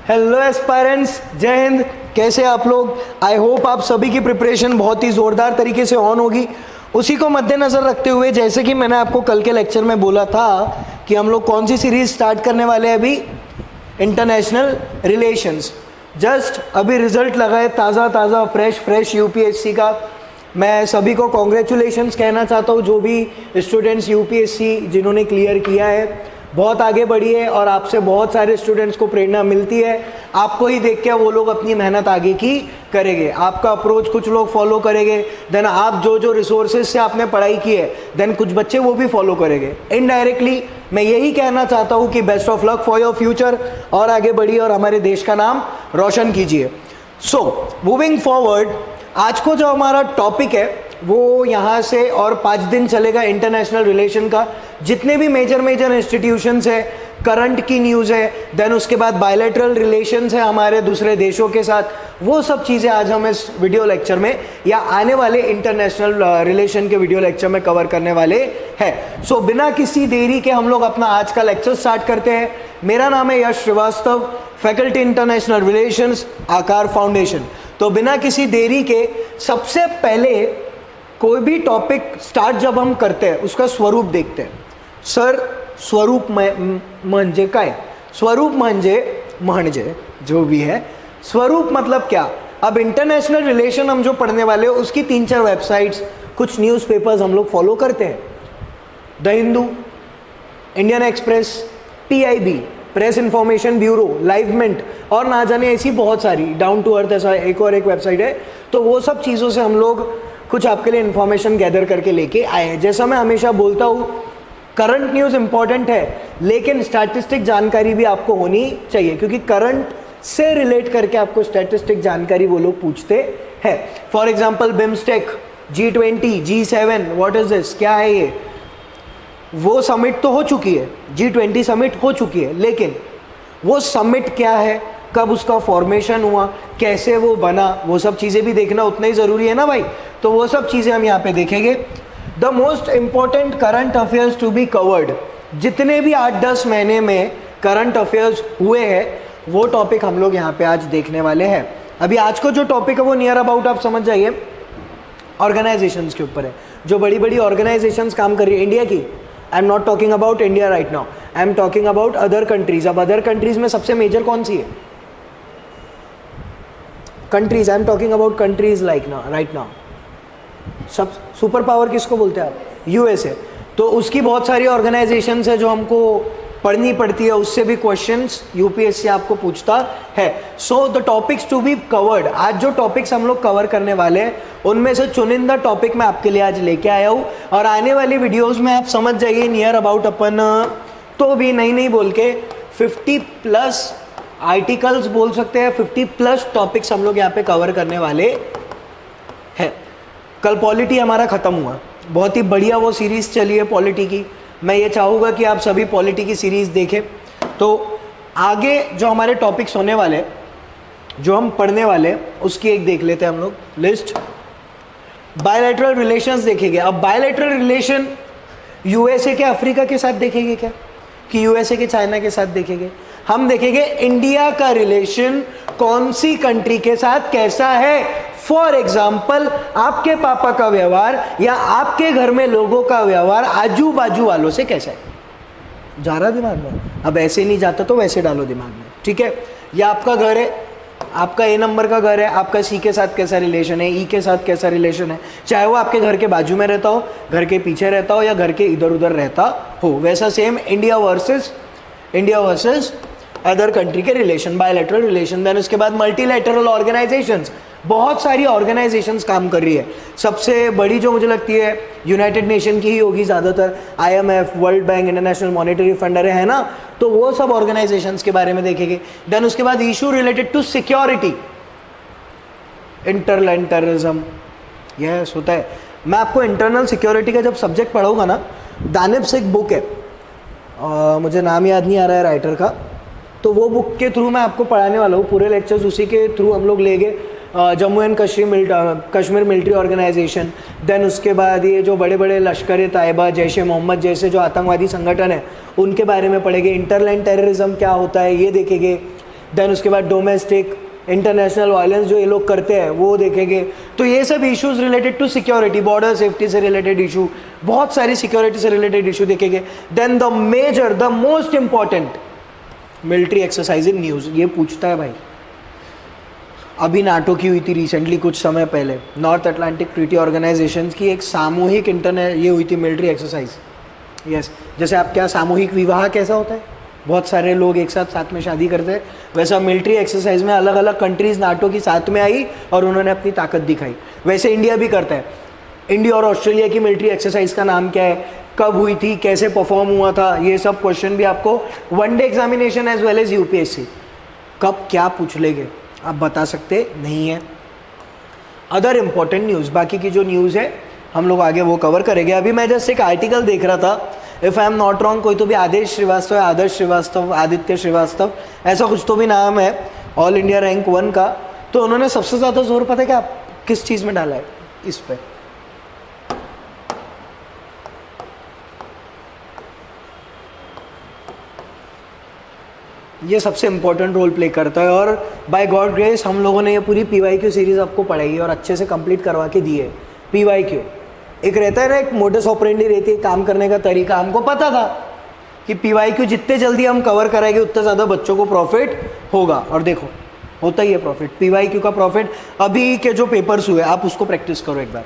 Hello aspirants, जय हिंद। कैसे आप लोग? आई होप आप सभी की प्रिपरेशन बहुत ही ज़ोरदार तरीके से ऑन होगी। उसी को मद्देनज़र रखते हुए, जैसे कि मैंने आपको कल के लेक्चर में बोला था कि हम लोग कौन सी सीरीज़ स्टार्ट करने वाले हैं अभी, इंटरनेशनल रिलेशंस। जस्ट अभी रिजल्ट लगा है ताज़ा फ्रेश यूपीएससी का। मैं सभी को कॉन्ग्रेचुलेशंस कहना चाहता हूँ, जो भी स्टूडेंट्स यूपीएससी जिन्होंने क्लियर किया है, बहुत आगे बढ़ी है और आपसे बहुत सारे स्टूडेंट्स को प्रेरणा मिलती है। आपको ही देख के वो लोग अपनी मेहनत आगे की करेंगे, आपका अप्रोच कुछ लोग फॉलो करेंगे, देन आप जो रिसोर्सेज से आपने पढ़ाई की है, देन कुछ बच्चे वो भी फॉलो करेंगे। इनडायरेक्टली मैं यही कहना चाहता हूँ कि best of luck for your future, और आगे बढ़िए और हमारे देश का नाम रोशन कीजिए। सो मूविंग फॉरवर्ड, आज को जो हमारा टॉपिक है वो यहाँ से और 5 दिन चलेगा इंटरनेशनल रिलेशन का। जितने भी मेजर इंस्टीट्यूशंस है, करंट की न्यूज़ है, देन उसके बाद बायलैटरल रिलेशंस है हमारे दूसरे देशों के साथ, वो सब चीज़ें आज हम इस वीडियो लेक्चर में या आने वाले इंटरनेशनल रिलेशन के वीडियो लेक्चर में कवर करने वाले हैं। सो बिना किसी देरी के हम लोग अपना आज का लेक्चर स्टार्ट करते हैं। मेरा नाम है यश श्रीवास्तव, फैकल्टी इंटरनेशनल रिलेशंस, आकार फाउंडेशन। तो बिना किसी देरी के सबसे पहले कोई भी टॉपिक स्टार्ट जब हम करते हैं उसका स्वरूप देखते हैं। सर, स्वरूप म्हणजे काय? स्वरूप म्हणजे जो भी है, स्वरूप मतलब क्या? अब इंटरनेशनल रिलेशन हम जो पढ़ने वाले हो उसकी 3-4 वेबसाइट्स, कुछ न्यूज़पेपर्स हम लोग फॉलो करते हैं। The Hindu, Indian Express, PIB Press Information Bureau, Live Mint, और ना जाने ऐसी बहुत सारी, डाउन टू अर्थ ऐसा एक वेबसाइट है। तो वो सब चीज़ों से हम लोग कुछ आपके लिए इन्फॉर्मेशन गैदर करके लेके आए हैं। जैसा मैं हमेशा बोलता हूँ, करंट न्यूज़ इंपॉर्टेंट है, लेकिन स्टैटिस्टिक जानकारी भी आपको होनी चाहिए, क्योंकि करंट से रिलेट करके आपको स्टैटिस्टिक जानकारी वो लोग पूछते हैं। For example BIMSTEC, G20, G7, what is this, क्या है ये? वो समिट तो हो चुकी है, G20 समिट हो चुकी है, लेकिन वो समिट क्या है, कब उसका फॉर्मेशन हुआ, कैसे वो बना, वो सब चीज़ें भी देखना उतना ही ज़रूरी है ना भाई। तो वो सब चीज़ें हम यहाँ पे देखेंगे। The most important current affairs to be covered, जितने भी 8-10 महीने में करंट अफेयर्स हुए हैं वो टॉपिक हम लोग यहाँ पे आज देखने वाले हैं। अभी आज को जो टॉपिक है वो नियर अबाउट आप समझ जाइए, ऑर्गेनाइजेशंस के ऊपर है। जो बड़ी बड़ी ऑर्गेनाइजेशंस काम कर रही है इंडिया की, आई am not talking about India right now, I am talking about other countries. अब अदर कंट्रीज में सबसे मेजर कौन सी है? Countries, I am talking about countries like now, right now. सब सुपर पावर किसको बोलते हैं आप? USA। तो उसकी बहुत सारी ऑर्गेनाइजेशंस है जो हमको पढ़नी पड़ती है, उससे भी क्वेश्चंस यूपीएससी आपको पूछता है। So the topics to be covered, आज जो टॉपिक्स हम लोग कवर करने वाले हैं उनमें से चुनिंदा टॉपिक मैं आपके लिए आज लेके आया हूँ, और आने वाली वीडियोस में आप समझ जाइए नियर अबाउट अपन तो भी नहीं बोल के 50+ आर्टिकल्स बोल सकते हैं, 50+ टॉपिक्स हम लोग यहाँ पे कवर करने वाले हैं। कल पॉलिटी हमारा ख़त्म हुआ, बहुत ही बढ़िया वो सीरीज़ चली है पॉलिटी की। मैं ये चाहूँगा कि आप सभी पॉलिटी की सीरीज़ देखें। तो आगे जो हमारे टॉपिक्स होने वाले, जो हम पढ़ने वाले, उसकी एक देख लेते हैं हम लोग लिस्ट। बायलैटरल रिलेशंस देखेंगे। अब बायलैटरल रिलेशन USA के अफ्रीका के साथ देखेंगे क्या, कि USA के चाइना के साथ देखेंगे? हम देखेंगे इंडिया का रिलेशन कौन सी कंट्री के साथ कैसा है। फॉर एग्जाम्पल, आपके पापा का व्यवहार या आपके घर में लोगों का व्यवहार आजू बाजू वालों से कैसा है। जा रहा दिमाग में? अब ऐसे नहीं जाता तो वैसे डालो दिमाग में, ठीक है? या आपका घर है, आपका A नंबर का घर है, आपका C के साथ कैसा रिलेशन है, E के साथ कैसा रिलेशन है, चाहे वो आपके घर के बाजू में रहता हो, घर के पीछे रहता हो, या घर के इधर उधर रहता हो। वैसा same India versus other country के रिलेशन, बायलैटरल रिलेशन। देन उसके बाद मल्टीलैटरल ऑर्गेनाइजेशंस, बहुत सारी ऑर्गेनाइजेशंस काम कर रही है। सबसे बड़ी जो मुझे लगती है यूनाइटेड नेशन की ही होगी ज़्यादातर, IMF, world bank, international monetary fund है ना, तो वो सब ऑर्गेनाइजेशंस के बारे में देखेंगे। देन उसके बाद इशू रिलेटेड टू सिक्योरिटी, इंटरलैंड टेररिज्म, यह होता है। मैं आपको इंटरनल सिक्योरिटी का जब सब्जेक्ट पढ़ाऊंगा ना, दानिब से एक बुक है, मुझे नाम याद नहीं आ रहा है राइटर का, तो वो बुक के थ्रू मैं आपको पढ़ाने वाला हूँ। पूरे लेक्चर्स उसी के थ्रू हम लोग लेंगे। Jammu and Kashmir military organisation, then उसके बाद ये जो बड़े बड़े लश्कर तैयबा, जैश ए मोहम्मद जैसे जो आतंकवादी संगठन है उनके बारे में पढ़ेंगे। इंटरलैंड टेररिज्म क्या होता है ये देखेंगे। देन उसके बाद डोमेस्टिक इंटरनेशनल वायलेंस जो ये लोग करते हैं वो देखेंगे। तो ये सब issues related to security, border safety से रिलेटेड इशू, बहुत सारी सिक्योरिटी से रिलेटेड इशू देखेंगे। Then the major, the most important, military exercise in news. ये पूछता है भाई, अभी नाटो की हुई थी रिसेंटली कुछ समय पहले, नॉर्थ अटलांटिक ट्रीटी ऑर्गेनाइजेशन की एक सामूहिक ये हुई थी मिलिट्री एक्सरसाइज। यस, जैसे आप क्या सामूहिक विवाह कैसा होता है, बहुत सारे लोग एक साथ में शादी करते हैं, वैसा मिलिट्री एक्सरसाइज में अलग अलग कंट्रीज नाटो की साथ में आई और उन्होंने अपनी ताकत दिखाई। वैसे इंडिया भी करता है। इंडिया और ऑस्ट्रेलिया की मिलिट्री एक्सरसाइज का नाम क्या है, कब हुई थी, कैसे परफॉर्म हुआ था, ये सब क्वेश्चन भी आपको one day examination as well as UPSC कब क्या पूछ लेंगे आप बता सकते नहीं है। अदर इंपॉर्टेंट न्यूज़, बाकी की जो न्यूज़ है हम लोग आगे वो कवर करेंगे। अभी मैं जस्ट एक आर्टिकल देख रहा था, if I am not wrong, कोई तो भी आदेश श्रीवास्तव, आदर्श श्रीवास्तव, आदित्य श्रीवास्तव, ऐसा कुछ तो भी नाम है, ऑल इंडिया रैंक 1 का। तो उन्होंने सबसे ज़्यादा जोर पता है क्या किस चीज़ में डाला है, इस पे, ये सबसे इंपॉर्टेंट रोल प्ले करता है। और बाय गॉड ग्रेस हम लोगों ने ये पूरी PYQ सीरीज़ आपको पढ़ाई और अच्छे से कंप्लीट करवा के दी है। PYQ एक रहता है ना, एक मोडस ऑपरेंडी रहती है काम करने का तरीका। हमको पता था कि PYQ जितने जल्दी हम कवर कराएंगे उतना ज़्यादा बच्चों को प्रॉफिट होगा, और देखो होता ही है प्रॉफिट। PYQ का प्रॉफिट, अभी के जो पेपर्स हुए आप उसको प्रैक्टिस करो एक बार,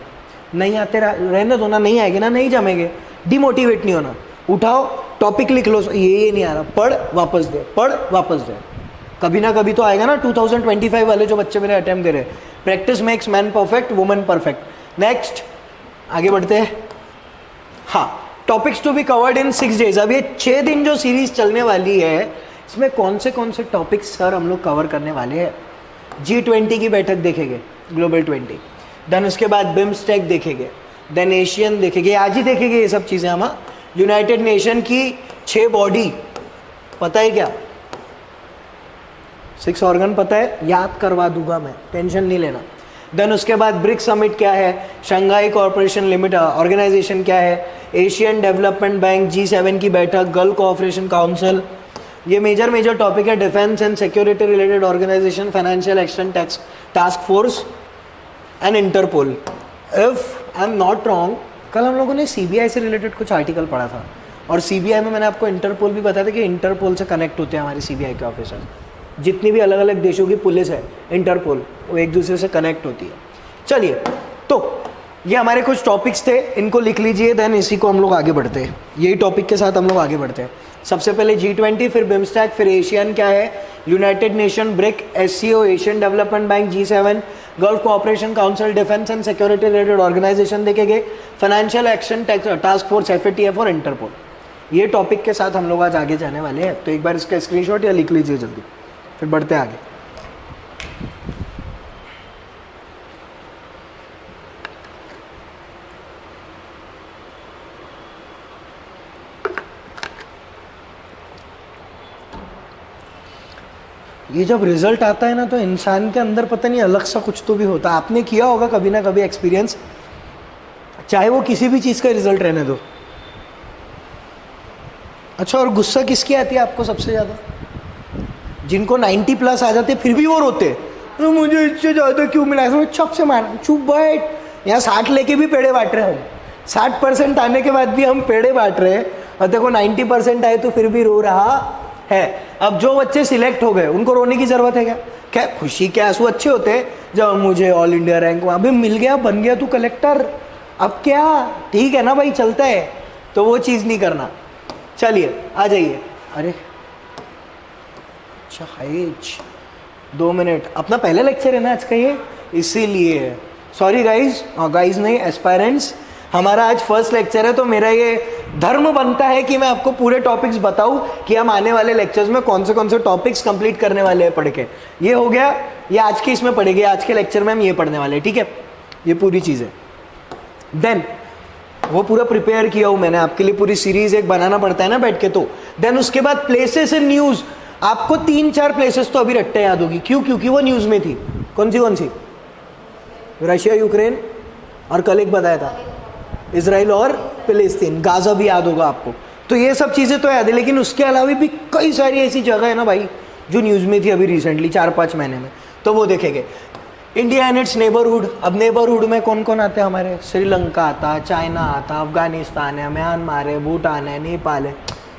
नहीं आते रहने दो ना, नहीं आएंगे ना, नहीं जमेंगे, डिमोटिवेट नहीं होना, उठाओ टॉपिक लिख लो, ये नहीं आ रहा, पढ़ वापस दे, पढ़ वापस दे, कभी ना कभी तो आएगा ना। 2025 वाले जो बच्चे मेरे अटेम्प्ट दे रहे, practice makes man perfect, woman perfect. Next आगे बढ़ते हैं। हाँ, topics to be covered in 6 days. अब ये 6 दिन जो सीरीज चलने वाली है, इसमें कौन से टॉपिक्स सर हम लोग कवर करने वाले हैं। G20 की बैठक देखेंगे, ग्लोबल 20, देन उसके बाद बिम्स्टेक देखेंगे, देन एशियन देखेंगे, आज ही देखेंगे ये सब चीज़ें हम। यूनाइटेड नेशन की 6 बॉडी पता है क्या, 6 ऑर्गन पता है, याद करवा दूंगा मैं, टेंशन नहीं लेना। देन उसके बाद ब्रिक्स समिट क्या है, शंघाई कॉरपोरेशन लिमिट ऑर्गेनाइजेशन क्या है, एशियन डेवलपमेंट बैंक, G7 की बैठक, गल्फ कोऑपरेशन काउंसिल, ये मेजर टॉपिक है। Defence and security related organisation, Financial action task Force and Interpol. If I am not wrong, कल हम लोगों ने CBI से रिलेटेड कुछ आर्टिकल पढ़ा था, और CBI में मैंने आपको इंटरपोल भी बताया था कि इंटरपोल से कनेक्ट होते हैं हमारे CBI के ऑफिसर। जितनी भी अलग अलग देशों की पुलिस है, इंटरपोल, वो एक दूसरे से कनेक्ट होती है। चलिए, तो ये हमारे कुछ टॉपिक्स थे, इनको लिख लीजिए, देन इसी को हम लोग आगे बढ़ते हैं, यही टॉपिक के साथ हम लोग आगे बढ़ते हैं। सबसे पहले G20, फिर बिम्स्टैक, फिर एशियन क्या है, United Nation, BRIC, SCO, ASEAN development bank, G7, Gulf cooperation council, defence and security related organisation देखेंगे, financial action task force, FATF और इंटरपोल। ये टॉपिक के साथ हम लोग आज आगे जाने वाले हैं। तो एक बार इसका स्क्रीनशॉट या लिख लीजिए जल्दी, फिर बढ़ते हैं आगे। ये जब रिजल्ट आता है ना, तो इंसान के अंदर पता नहीं अलग सा कुछ तो भी होता है। आपने किया होगा कभी ना कभी एक्सपीरियंस, चाहे वो किसी भी चीज़ का रिजल्ट रहने दो। अच्छा, और गुस्सा किसकी आती है आपको सबसे ज़्यादा? जिनको 90+ आ जाते फिर भी वो रोते, तो मुझे इससे ज़्यादा क्यों मिला, ऐसा चुप से मार, चुप बैठ। यहाँ 60 लेके भी पेड़े बांट रहे हैं हम, 60% आने के बाद भी हम पेड़े बांट रहे हैं, और देखो 90% आए तो फिर भी रो रहा है। अब जो बच्चे सिलेक्ट हो गए उनको रोने की जरूरत है क्या? क्या खुशी के आंसू अच्छे होते हैं जब मुझे ऑल इंडिया रैंक वहाँ भी मिल गया, बन गया तू कलेक्टर, अब क्या, ठीक है ना भाई, चलता है। तो वो चीज़ नहीं करना। चलिए आ जाइए। अरे अच्छा हाइज 2 मिनट, अपना पहला लेक्चर है ना आज का ये, इसीलिए सॉरी गाइज, गाइज नहीं एस्पायरेंट्स, हमारा आज फर्स्ट लेक्चर है, तो मेरा ये धर्म बनता है कि मैं आपको पूरे टॉपिक्स बताऊं कि हम आने वाले लेक्चर्स में कौन से टॉपिक्स कंप्लीट करने वाले हैं पढ़ के। ये हो गया, ये आज की इसमें पढ़ेंगे, आज के लेक्चर में हम ये पढ़ने वाले हैं, ठीक है, ये पूरी चीज़ है। देन वो पूरा प्रिपेयर किया हूँ मैंने आपके लिए, पूरी सीरीज एक बनाना पड़ता है ना बैठ के। तो देन उसके बाद प्लेसेस इन न्यूज़, आपको 3-4 प्लेसेस तो अभी रट्टे याद होगी, क्यों? क्योंकि वो न्यूज़ में थी। कौन सी? रशिया, यूक्रेन, और कल एक बताया था इजराइल और फिलिस्तीन, गाजा भी याद होगा आपको। तो ये सब चीज़ें तो याद है, लेकिन उसके अलावा भी कई सारी ऐसी जगह है ना भाई जो न्यूज़ में थी अभी रिसेंटली 4-5 महीने में, तो वो देखेंगे। इंडिया एंड इट्स नेबरहुड, अब नेबरहुड में कौन कौन आते हैं हमारे? श्रीलंका आता, चाइना आता, अफगानिस्तान है, म्यांमार है, भूटान है, नेपाल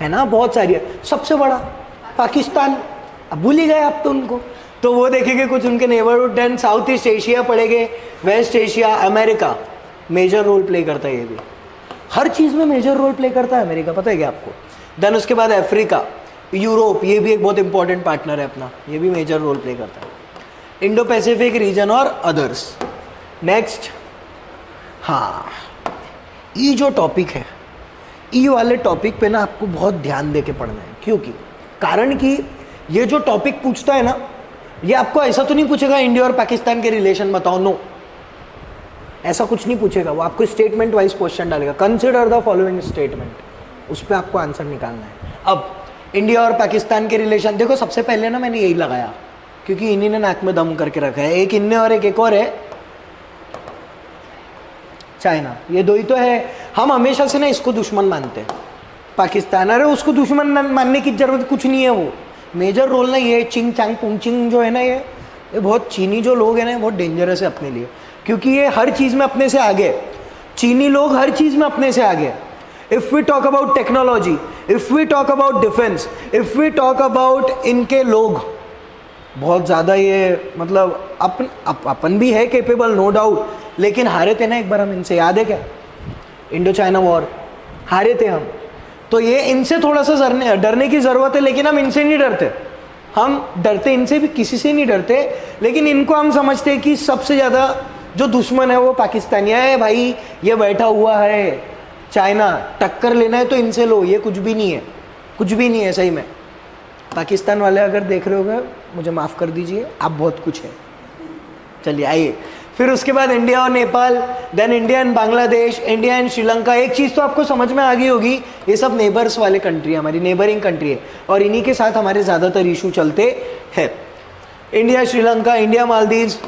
है ना, बहुत सारी है। सबसे बड़ा पाकिस्तान, अब भूल ही गए आप तो उनको, तो वो देखेंगे कुछ उनके neighbourhood. Then South east Asia पड़ेंगे, West Asia, America major role play करता है, ये भी हर चीज़ में मेजर रोल प्ले करता है अमेरिका, पता है क्या आपको? देन उसके बाद अफ्रीका, यूरोप, ये भी एक बहुत इंपॉर्टेंट पार्टनर है अपना, ये भी मेजर रोल प्ले करता है। इंडो पैसिफिक रीजन और अदर्स। नेक्स्ट, हाँ, ये जो टॉपिक है, ये वाले टॉपिक पे ना आपको बहुत ध्यान दे के पढ़ना है, क्योंकि कारण कि ये जो टॉपिक पूछता है ना, ये आपको ऐसा तो नहीं पूछेगा इंडिया और पाकिस्तान के रिलेशन बताओ, नो, ऐसा कुछ नहीं पूछेगा। वो आपको स्टेटमेंट वाइज क्वेश्चन डालेगा, कंसिडर द फॉलोइंग स्टेटमेंट, उस पर आपको आंसर निकालना है। अब इंडिया और पाकिस्तान के रिलेशन देखो, सबसे पहले ना मैंने यही लगाया क्योंकि इन्हीं ने नाक में दम करके रखा है, एक इनने और एक और है चाइना, ये दो ही तो है। हम हमेशा से ना इसको दुश्मन मानते हैं पाकिस्तान, अरे उसको दुश्मन मानने की जरूरत कुछ नहीं है। वो मेजर रोल ना ये चिंग चांग पुंचिंग जो है ना, ये बहुत चीनी जो लोग हैं ना, बहुत डेंजरस है अपने लिए, क्योंकि ये हर चीज़ में अपने से आगे, चीनी लोग हर चीज़ में अपने से आगे। If we talk about technology, if we talk about defence, if we talk about इनके लोग बहुत ज़्यादा, ये मतलब अपन भी है केपेबल, नो डाउट, लेकिन हारे थे ना एक बार हम इनसे, याद है क्या? इंडो चाइना वॉर हारे थे हम, तो ये इनसे थोड़ा सा डरने की ज़रूरत है, लेकिन हम इनसे नहीं डरते। हम डरते इनसे भी, किसी से नहीं डरते, लेकिन इनको हम समझते हैं कि सबसे ज़्यादा जो दुश्मन है वो पाकिस्तानी है। भाई ये बैठा हुआ है चाइना, टक्कर लेना है तो इनसे लो, ये कुछ भी नहीं है, कुछ भी नहीं है सही में। पाकिस्तान वाले अगर देख रहे होगे मुझे माफ़ कर दीजिए, आप बहुत कुछ है। चलिए आइए, फिर उसके बाद इंडिया और Nepal, then India and Bangladesh, India and Sri Lanka. एक चीज़ तो आपको समझ में आ गई होगी, ये सब नेबर्स वाले कंट्री है, हमारी नेबरिंग कंट्री है, और इन्हीं के साथ हमारे ज़्यादातर इशू चलते हैं। इंडिया श्रीलंका, इंडिया मालदीव्स,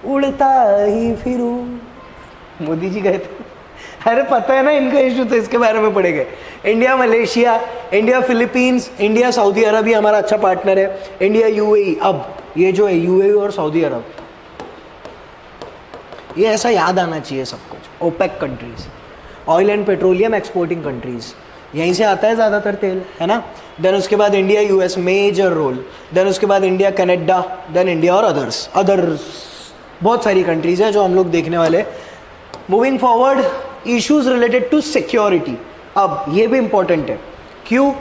उड़ता ही फिरूं, मोदी जी गए थे, अरे पता है ना इनका इशू, तो इसके बारे में पढ़ेंगे। India Malaysia, India Philippines, India Saudi Arabia, ये हमारा अच्छा पार्टनर है। इंडिया यूएई, अब ये जो है यूएई और सऊदी अरब, ये ऐसा याद आना चाहिए सब कुछ। OPEC countries, oil and petroleum exporting countries, यहीं से आता है ज़्यादातर तेल, है ना। देन उसके बाद India US, major role. Then उसके बाद इंडिया कनाडा, देन इंडिया और अदर्स, बहुत सारी कंट्रीज है जो हम लोग देखने वाले। Moving forward, issues related to security, अब ये भी इंपॉर्टेंट है। क्यों?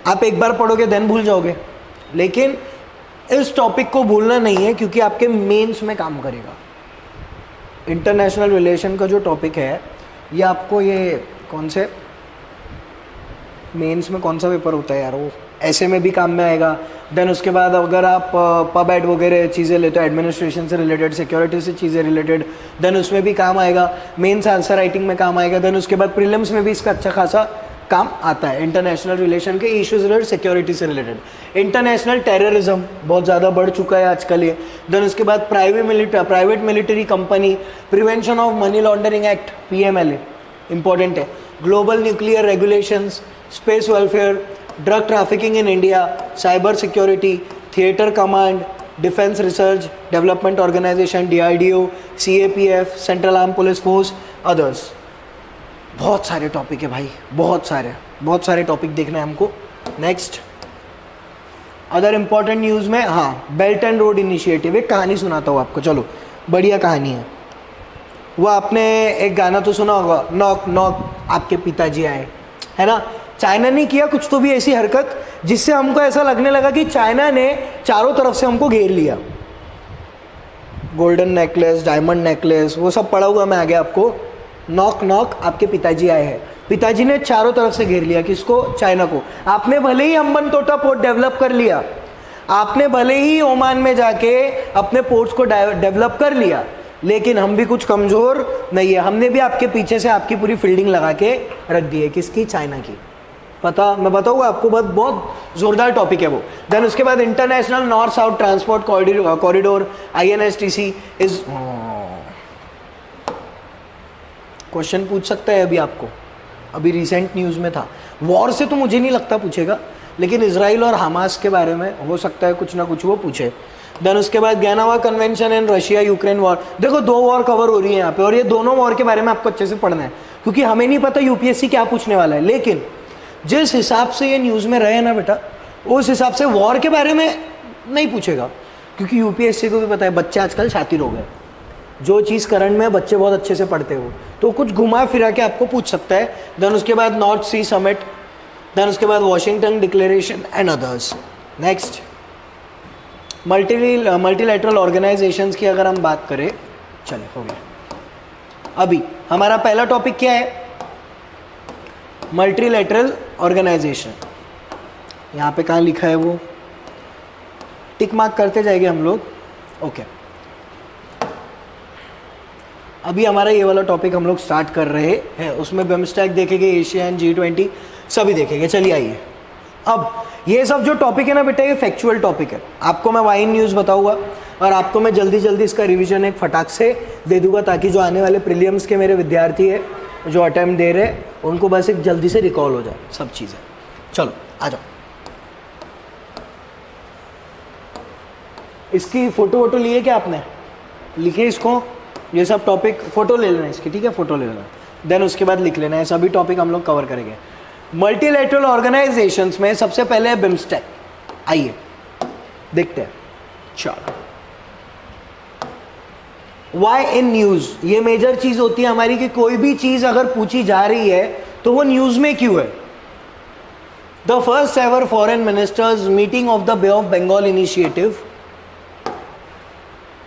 आप एक बार पढ़ोगे देन भूल जाओगे, लेकिन इस टॉपिक को भूलना नहीं है क्योंकि आपके मेंस में काम करेगा। इंटरनेशनल रिलेशन का जो टॉपिक है ये आपको, ये कौन से मेंस में कौन सा पेपर होता है यार, वो ऐसे में भी काम में आएगा। देन उसके बाद अगर आप पब एड वगैरह चीज़ें लेते हो, एडमिनिस्ट्रेशन से रिलेटेड, सिक्योरिटी से चीज़ें रिलेटेड, देन उसमें भी काम आएगा। मेंस आंसर राइटिंग में काम आएगा। देन उसके बाद प्रीलिम्स में भी इसका अच्छा खासा काम आता है। इंटरनेशनल रिलेशन के इश्यूज रिलेटेड, सिक्योरिटी से रिलेटेड। इंटरनेशनल टेररिज्म बहुत ज़्यादा बढ़ चुका है आजकल ये। देन उसके बाद private military company, prevention of money laundering act, PMLA important है। Global nuclear regulations, space welfare, drug trafficking in India, cyber security, theatre command, defence research development organisation, DRDO, CAPF, central arm police force, others. बहुत सारे topic है भाई, बहुत सारे topic देखना है हमको। नेक्स्ट, अदर इंपॉर्टेंट न्यूज़ में, हाँ, बेल्ट एंड रोड इनिशिएटिव, एक कहानी सुनाता हूँ आपको, चलो, बढ़िया कहानी है। वो आपने एक गाना तो सुना होगा, नॉक नॉक आपके पिताजी आए, है ना। चाइना ने किया कुछ तो भी ऐसी हरकत जिससे हमको ऐसा लगने लगा कि चाइना ने चारों तरफ से हमको घेर लिया। गोल्डन नेकलेस, डायमंड नेकलेस, वो सब पड़ा हुआ मैं आगे आपको। नॉक नॉक आपके पिताजी आए हैं, पिताजी ने चारों तरफ से घेर लिया किसको? चाइना को। आपने भले ही हम्बन टोटा पोर्ट डेवलप कर लिया, आपने भले ही ओमान में जाके अपने पोर्ट्स को डेवलप कर लिया, लेकिन हम भी कुछ कमज़ोर नहीं है। हमने भी आपके पीछे से आपकी पूरी फील्डिंग लगा के रख दी है। किसकी? चाइना की। पता, मैं बताऊँगा आपको, बहुत ज़ोरदार टॉपिक है वो। देन उसके बाद international north south transport corridor, INSTC is, question पूछ सकता है अभी आपको, अभी रिसेंट न्यूज़ में था। वॉर से तो मुझे नहीं लगता पूछेगा, लेकिन इसराइल और हमास के बारे में हो सकता है कुछ ना कुछ वो पूछे। देन उसके बाद Geneva convention and Russia Ukraine war. देखो 2 वॉर कवर हो रही है यहाँ पे, और ये दोनों वॉर के बारे में आपको अच्छे से पढ़ना है, क्योंकि हमें नहीं पता यूपीएससी क्या पूछने वाला है। लेकिन जिस हिसाब से ये न्यूज़ में रहे ना बेटा, उस हिसाब से वॉर के बारे में नहीं पूछेगा, क्योंकि यूपीएससी को भी पता है बच्चे आजकल शातिर हो गए, जो चीज़ करंट में बच्चे बहुत अच्छे से पढ़ते हो, तो कुछ घुमा फिरा के आपको पूछ सकता है। देन उसके बाद नॉर्थ सी समिट, देन उसके बाद Washington declaration and others. Next, multilateral organisations की अगर हम बात करें, चले हो गया। अभी हमारा पहला टॉपिक क्या है? Multilateral organisation. यहाँ पे कहाँ लिखा है वो, टिक मार्क करते जाएंगे हम लोग। ओके, अभी हमारा ये वाला टॉपिक हम लोग स्टार्ट कर रहे हैं, उसमें बिमस्टेक देखेंगे, एशियन, G20 सभी देखेंगे। चलिए आइए, अब ये सब जो टॉपिक है ना बेटा, ये फैक्चुअल टॉपिक है। आपको मैं वाइन न्यूज़ बताऊंगा और आपको मैं जल्दी जल्दी इसका रिवीजन एक फटाक से दे दूंगा, ताकि जो आने वाले प्रीलिम्स के मेरे विद्यार्थी है जो अटेम्प्ट दे रहे हैं, उनको बस एक जल्दी से रिकॉल हो जाए सब चीज़ें। चलो आ जाओ, इसकी फ़ोटो वोटो लिए क्या आपने? लिखे इसको, ये सब टॉपिक फ़ोटो ले लेना इसकी, ठीक है, फ़ोटो ले लेना, देन उसके बाद लिख लेना है। सभी टॉपिक हम लोग कवर करेंगे। मल्टीलैटरल ऑर्गेनाइजेशंस में सबसे पहले है बिमस्टेक। आइए देखते हैं। चलो, वाई इन न्यूज़, ये मेजर चीज़ होती है हमारी कि कोई भी चीज़ अगर पूछी जा रही है तो वो न्यूज़ में क्यों है। The first ever foreign ministers meeting of the Bay of Bengal initiative,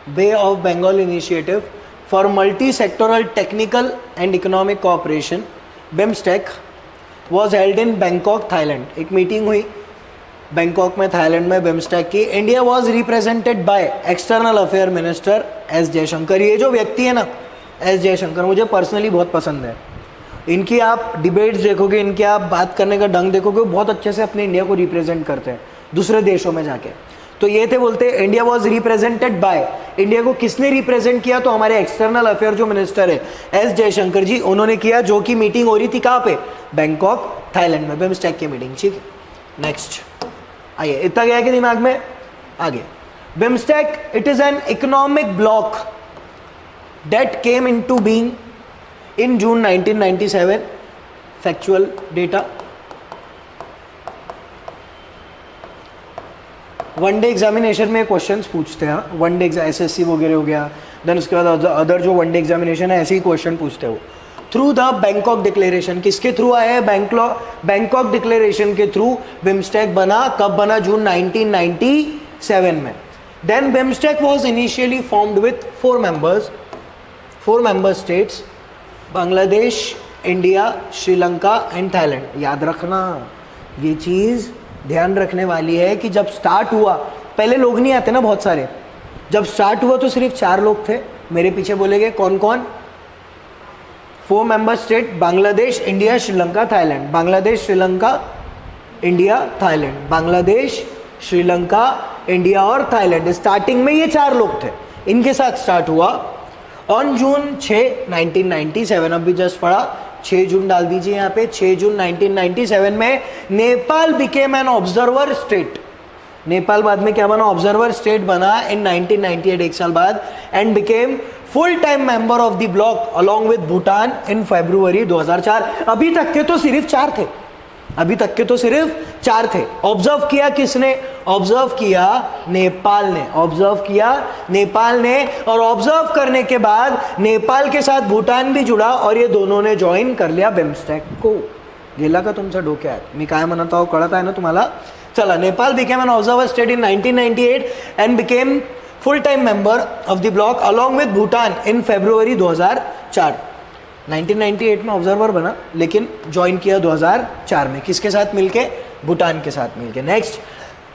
Bay of Bengal initiative for multi sectoral technical and economic cooperation, BIMSTEC, was held in Bangkok, Thailand. एक मीटिंग हुई बैंकॉक में, थाईलैंड में, BIMSTEC की। India was represented by external affair minister S Jaishankar. ये जो व्यक्ति है ना, एस जयशंकर, मुझे पर्सनली बहुत पसंद है। इनकी आप डिबेट्स देखोगे, इनके आप बात करने का ढंग देखोगे, वो बहुत अच्छे से अपने इंडिया को रिप्रेजेंट करते हैं दूसरे देशों में जाके। तो ये थे, बोलते India was represented bye, India को किसने रिप्रेजेंट किया? तो हमारे एक्सटर्नल अफेयर जो मिनिस्टर है एस जयशंकर जी, उन्होंने किया, जो कि मीटिंग हो रही थी कहाँ पे? बैंकॉक, थाईलैंड में, बिमस्टेक की मीटिंग। ठीक है, नेक्स्ट आइए, इतना गया कि दिमाग में? आगे, BIMSTEC, it is an economic block that came into being in June 1997। Factual data, one day examination में क्वेश्चंस पूछते हैं, वनडे एसएससी वगैरह हो गया, देन उसके बाद अदर जो वनडे एग्जामिनेशन है ऐसे ही क्वेश्चन पूछते हो। थ्रू द बैंकॉक डिक्लेरेशन, किसके थ्रू आया है? बैंकॉक डिक्लेरेशन के थ्रू बिमस्टेक बना। कब बना? जून 1997 में। Then BIMSTEC was initially formed with 4 member states, Bangladesh, India, Sri Lanka and Thailand. याद रखना, ये चीज़ ध्यान रखने वाली है कि जब स्टार्ट हुआ, पहले लोग नहीं आते ना बहुत सारे, जब स्टार्ट हुआ तो सिर्फ 4 लोग थे। मेरे पीछे बोलेंगे कौन कौन? 4 member state, Bangladesh, India, Sri Lanka, Thailand. Bangladesh, Sri Lanka, India, Thailand. Bangladesh, Sri Lanka, India और थाईलैंड। स्टार्टिंग में ये 4 लोग थे, इनके साथ स्टार्ट हुआ ऑन जून 6, 1997। अभी जस्ट पढ़ा, 6 जून डाल दीजिए यहाँ पे। 6 जून 1997 में Nepal became an observer state. Nepal बाद में क्या बना? ऑब्जर्वर स्टेट बना इन 1998, 1 साल बाद, and became full time member of the bloc along with Bhutan in February 2004। अभी तक के तो सिर्फ 4 थे, अभी तक के तो सिर्फ 4 थे। ऑब्जर्व किया किसने? ऑब्जर्व किया नेपाल ने, ऑब्जर्व किया नेपाल ने। और ऑब्जर्व करने के बाद नेपाल के साथ भूटान भी जुड़ा और ये दोनों ने ज्वाइन कर लिया बिमस्टेक को। गेला का तुमचा डोक्यात मी काय म्हणत आहो कळत आहे ना तुम्हाला? चला, Nepal became an observer state in 1998 and became full time member of the bloc along with Bhutan in February 2004। 1998 में ऑब्जर्वर बना, लेकिन ज्वाइन किया 2004 में। किसके साथ मिलके? भूटान के साथ मिलके। Next,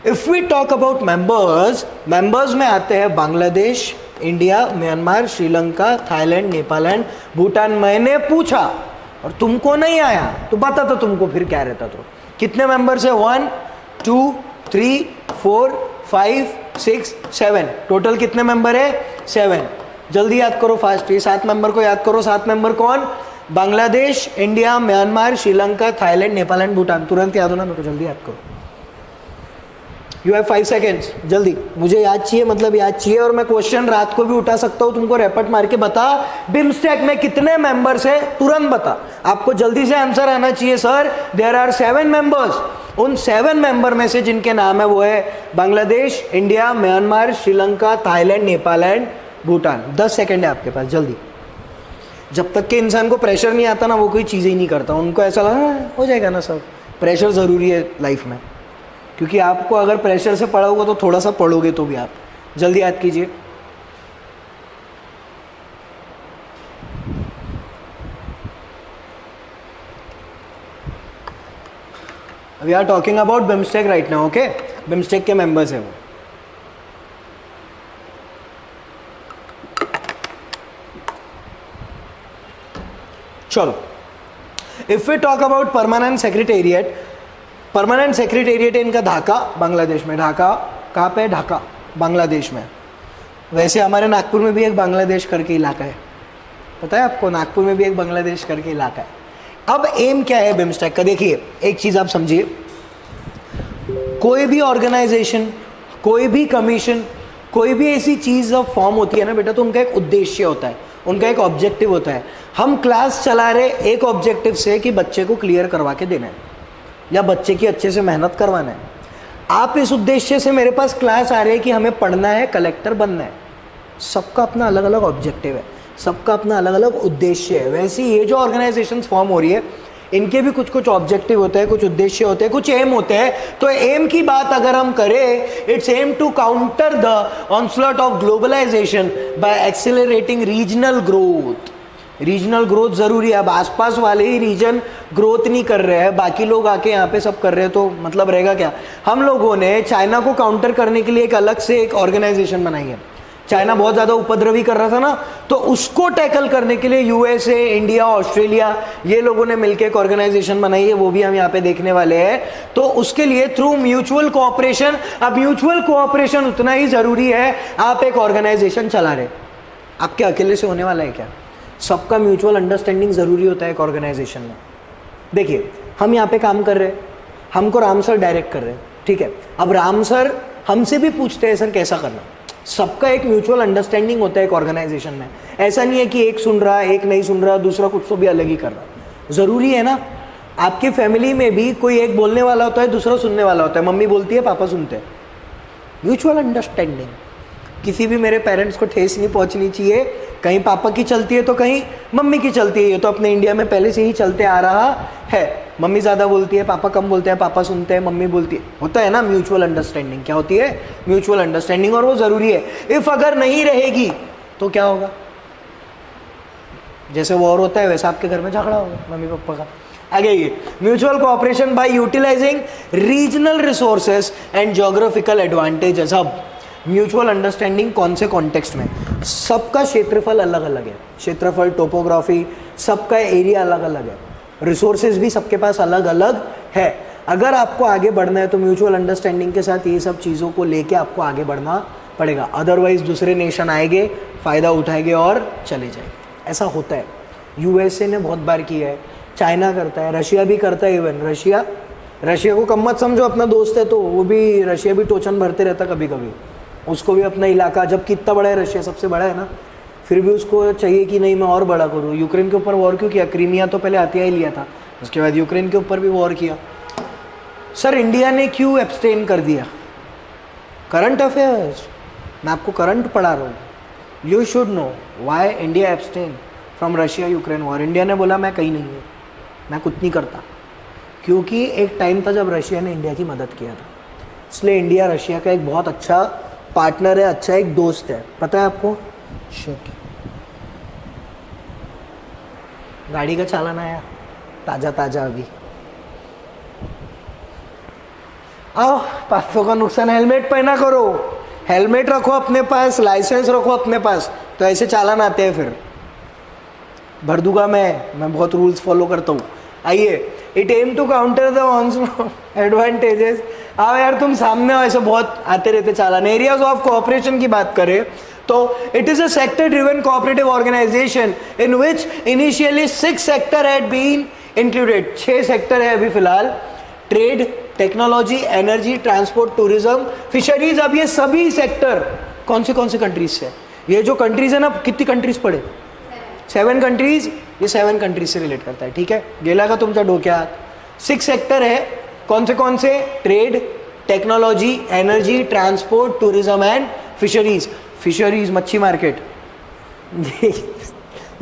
if we talk about members में आते हैं Bangladesh, India, Myanmar, Sri Lanka, Thailand, Nepal and Bhutan. मैंने पूछा और तुमको नहीं आया तो बता तो तुमको फिर क्या रहता। तो कितने मेंबर्स है? 1 2 3 4 5 6 7। टोटल कितने मेंबर है? 7। जल्दी याद करो, फास्ट। ये 7 मेंबर को याद करो। 7 मेंबर कौन? Bangladesh, India, Myanmar, Sri Lanka, Thailand, Nepal and Bhutan. तुरंत याद हो ना मेरे को? जल्दी याद करो। यू हैव 5 सेकेंड्स, जल्दी, मुझे याद चाहिए, मतलब याद चाहिए, और मैं क्वेश्चन रात को भी उठा सकता हूँ, तुमको रैपट मार के बता बिमस्टेक में कितने मेंबर्स है, तुरंत बता, आपको जल्दी से आंसर आना चाहिए। सर देयर आर 7 मेंबर्स, उन 7 मेंबर में से जिनके नाम है वो है Bangladesh, India, Myanmar, Sri Lanka, Thailand, Nepal and Bhutan. 10 second है आपके पास, जल्दी। जब तक के इंसान को प्रेशर नहीं आता ना, वो कोई चीज़ ही नहीं करता, उनको ऐसा लगा हो जाएगा ना सर। प्रेशर ज़रूरी है लाइफ में, क्योंकि आपको अगर प्रेशर से पढ़ा होगा तो थोड़ा सा पढ़ोगे तो भी आप। जल्दी याद कीजिए। We are talking about BIMSTEC right now, okay. BIMSTEC के मेंबर्स हैं वो। चलो, if we talk about permanent secretariat, permanent secretariat इनका ढाका, बांग्लादेश में। ढाका कहाँ पे है? ढाका बांग्लादेश में। वैसे हमारे नागपुर में भी एक बांग्लादेश करके इलाका है, पता है आपको? नागपुर में भी एक बांग्लादेश करके इलाका है। अब एम क्या है बिमस्टेक का? देखिए एक चीज़ आप समझिए, कोई भी ऑर्गेनाइजेशन, कोई भी कमीशन, कोई भी ऐसी चीज़ जब फॉर्म होती है ना बेटा, तो उनका एक उद्देश्य होता है, उनका एक ऑब्जेक्टिव होता है। हम क्लास चला रहे एक ऑब्जेक्टिव से कि बच्चे को क्लियर करवा के देना है या बच्चे की अच्छे से मेहनत करवाना है। आप इस उद्देश्य से मेरे पास क्लास आ रहे हैं कि हमें पढ़ना है, कलेक्टर बनना है। सबका अपना अलग अलग ऑब्जेक्टिव है, सबका अपना अलग अलग उद्देश्य है। वैसे ये जो ऑर्गेनाइजेशन फॉर्म हो रही है, इनके भी कुछ कुछ ऑब्जेक्टिव होते हैं, कुछ उद्देश्य होते हैं, कुछ एम होते हैं। तो एम की बात अगर हम करें, it's aim to counter the onslaught of globalisation by accelerating regional growth. Regional growth जरूरी है। अब आसपास वाले ही रीजन ग्रोथ नहीं कर रहे हैं, बाकी लोग आके यहाँ पे सब कर रहे हैं, तो मतलब रहेगा क्या? हम लोगों ने चाइना को काउंटर करने के लिए एक अलग से एक ऑर्गेनाइजेशन बनाई है। चाइना बहुत ज़्यादा उपद्रवी कर रहा था ना, तो उसको टैकल करने के लिए यूएसए, इंडिया, ऑस्ट्रेलिया, ये लोगों ने मिलकर एक ऑर्गेनाइजेशन बनाई है, वो भी हम यहाँ पे देखने वाले हैं। तो उसके लिए थ्रू म्यूचुअल कोऑपरेशन, अब म्यूचुअल कोऑपरेशन उतना ही ज़रूरी है। आप एक ऑर्गेनाइजेशन चला रहे, आपके अकेले से होने वाला है क्या? सबका म्यूचुअल अंडरस्टैंडिंग ज़रूरी होता है एक ऑर्गेनाइजेशन में। देखिए हम यहाँ पे काम कर रहे हैं, हमको राम सर डायरेक्ट कर रहे हैं, ठीक है। अब राम सर हमसे भी पूछते हैं सर कैसा करना। सबका एक म्यूचुअल अंडरस्टैंडिंग होता है एक ऑर्गेनाइजेशन में। ऐसा नहीं है कि एक सुन रहा, एक नहीं सुन रहा, दूसरा कुछ तो भी अलग ही कर रहा। ज़रूरी है ना, आपकी फैमिली में भी कोई एक बोलने वाला होता है, दूसरा सुनने वाला होता है। मम्मी बोलती है, पापा सुनते हैं। Mutual understanding. किसी भी मेरे पेरेंट्स को ठेस नहीं पहुंचनी चाहिए। कहीं पापा की चलती है तो कहीं मम्मी की चलती है। ये तो अपने इंडिया में पहले से ही चलते आ रहा है। मम्मी ज़्यादा बोलती है, पापा कम बोलते हैं, पापा सुनते हैं, मम्मी बोलती है। होता है ना म्यूचुअल अंडरस्टैंडिंग। क्या होती है? म्यूचुअल अंडरस्टैंडिंग, और वो ज़रूरी है। इफ़ अगर नहीं रहेगी तो क्या होगा? जैसे वॉर होता है वैसा आपके घर में झगड़ा होगा मम्मी पापा का। आगे ये mutual cooperation by utilising regional resources and geographical advantages. अब म्यूचुअल अंडरस्टैंडिंग कौन से कॉन्टेक्स्ट में? सबका क्षेत्रफल अलग अलग है, क्षेत्रफल, टोपोग्राफी, सबका एरिया अलग अलग है, रिसोर्सेज भी सबके पास अलग अलग है। अगर आपको आगे बढ़ना है तो म्यूचुअल अंडरस्टैंडिंग के साथ ये सब चीज़ों को लेके आपको आगे बढ़ना पड़ेगा। अदरवाइज दूसरे नेशन आएंगे, फ़ायदा उठाएंगे और चले जाएंगे। ऐसा होता है। यूएसए ने बहुत बार किया है, चाइना करता है, रशिया भी करता है। इवन रशिया को कम मत समझो, अपना दोस्त है तो वो भी, रशिया भी टोचन भरते रहता कभी कभी। उसको भी अपना इलाका, जबकि इतना बड़ा है, रशिया सबसे बड़ा है ना, फिर भी उसको चाहिए कि नहीं मैं और बड़ा करूँ। यूक्रेन के ऊपर वॉर क्यों किया? क्रीमिया तो पहले आतिया ही लिया था, उसके बाद यूक्रेन के ऊपर भी वॉर किया। सर इंडिया ने क्यों एब्सटेन कर दिया? करंट अफेयर्स, मैं आपको करंट पढ़ा रहा हूँ। You should know why India abstain from Russia Ukraine war. India ने बोला मैं कहीं नहीं हूँ, मैं कुछ नहीं करता, क्योंकि एक टाइम था जब रशिया ने इंडिया की मदद किया था। इसलिए इंडिया रशिया का एक बहुत अच्छा पार्टनर है, अच्छा एक दोस्त है। पता है आपको? गाड़ी का चालान आया ताज़ा ताज़ा अभी। आओ, 500 का नुकसान। हेलमेट पहना करो, हेलमेट रखो अपने पास, लाइसेंस रखो अपने पास, तो ऐसे चालान आते हैं। फिर भर दूंगा मैं बहुत रूल्स फॉलो करता हूँ। आइए, it aim to counter the advantages. आओ यार, तुम सामने हो, ऐसे बहुत आते रहते चालान। एरियाज ऑफ कोऑपरेशन की बात करें तो it is a sector driven cooperative organisation in which initially 6 sector had been included. 6 sector है अभी फिलहाल। Trade, technology, energy, transport, tourism, fisheries. अब ये सभी सेक्टर कौन से कंट्रीज से, ये जो कंट्रीज है ना, कितनी कंट्रीज पड़े, 7 कंट्रीज, ये 7 कंट्रीज से रिलेट करता है, ठीक है। गेला का तुमचा डोक्यात 6 सेक्टर है, कौन से, trade, technology, energy, transport, tourism and fisheries. Fisheries मच्छी मार्केट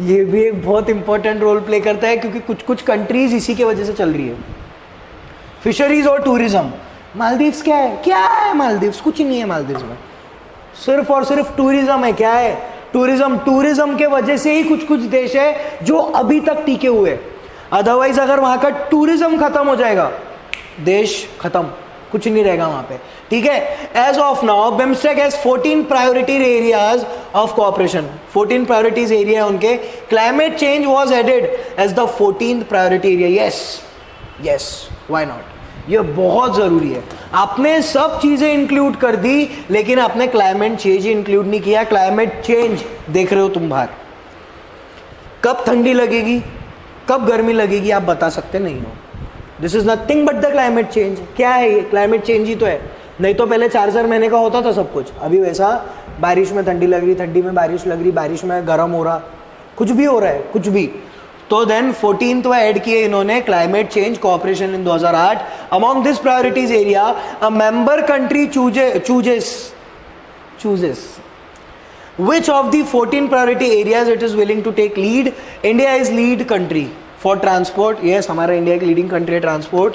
ये भी एक बहुत इंपॉर्टेंट रोल प्ले करता है, क्योंकि कुछ कंट्रीज इसी के वजह से चल रही है। फिशरीज और टूरिज्म। मालदीव्स क्या है मालदीव्स, कुछ नहीं है मालदीव्स में, सिर्फ और सिर्फ टूरिज्म है। क्या है, टूरिज्म के वजह से ही कुछ देश है जो अभी तक टिके हुए, अदरवाइज अगर वहां का टूरिज्म खत्म हो जाएगा, देश खत्म, कुछ नहीं रहेगा वहां पे, ठीक है। As of now BIMSTEC has 14 priority areas of cooperation, 14 priorities area उनके। Climate change was added as the 14th priority area. Yes, why not, ये बहुत जरूरी है। आपने सब चीजें इंक्लूड कर दी, लेकिन आपने क्लाइमेट चेंज इंक्लूड नहीं किया। क्लाइमेट चेंज देख रहे हो तुम बाहर, कब ठंडी लगेगी, कब गर्मी लगेगी, आप बता सकते नहीं हो। This is nothing but the climate change. क्या है ये, क्लाइमेट चेंज ही तो है। नहीं तो पहले 4-4 महीने का होता था सब कुछ, अभी वैसा बारिश में ठंडी लग रही, ठंडी में बारिश लग रही, बारिश में गर्म हो रहा, कुछ भी हो रहा है, कुछ भी। तो देन 14th ऐड किए इन्होंने climate change cooperation in 2008। Among this priorities area a member country chooses which of the 14 priority areas it is willing to take lead. India is lead country for transport. Yes, हमारा India की leading country है transport,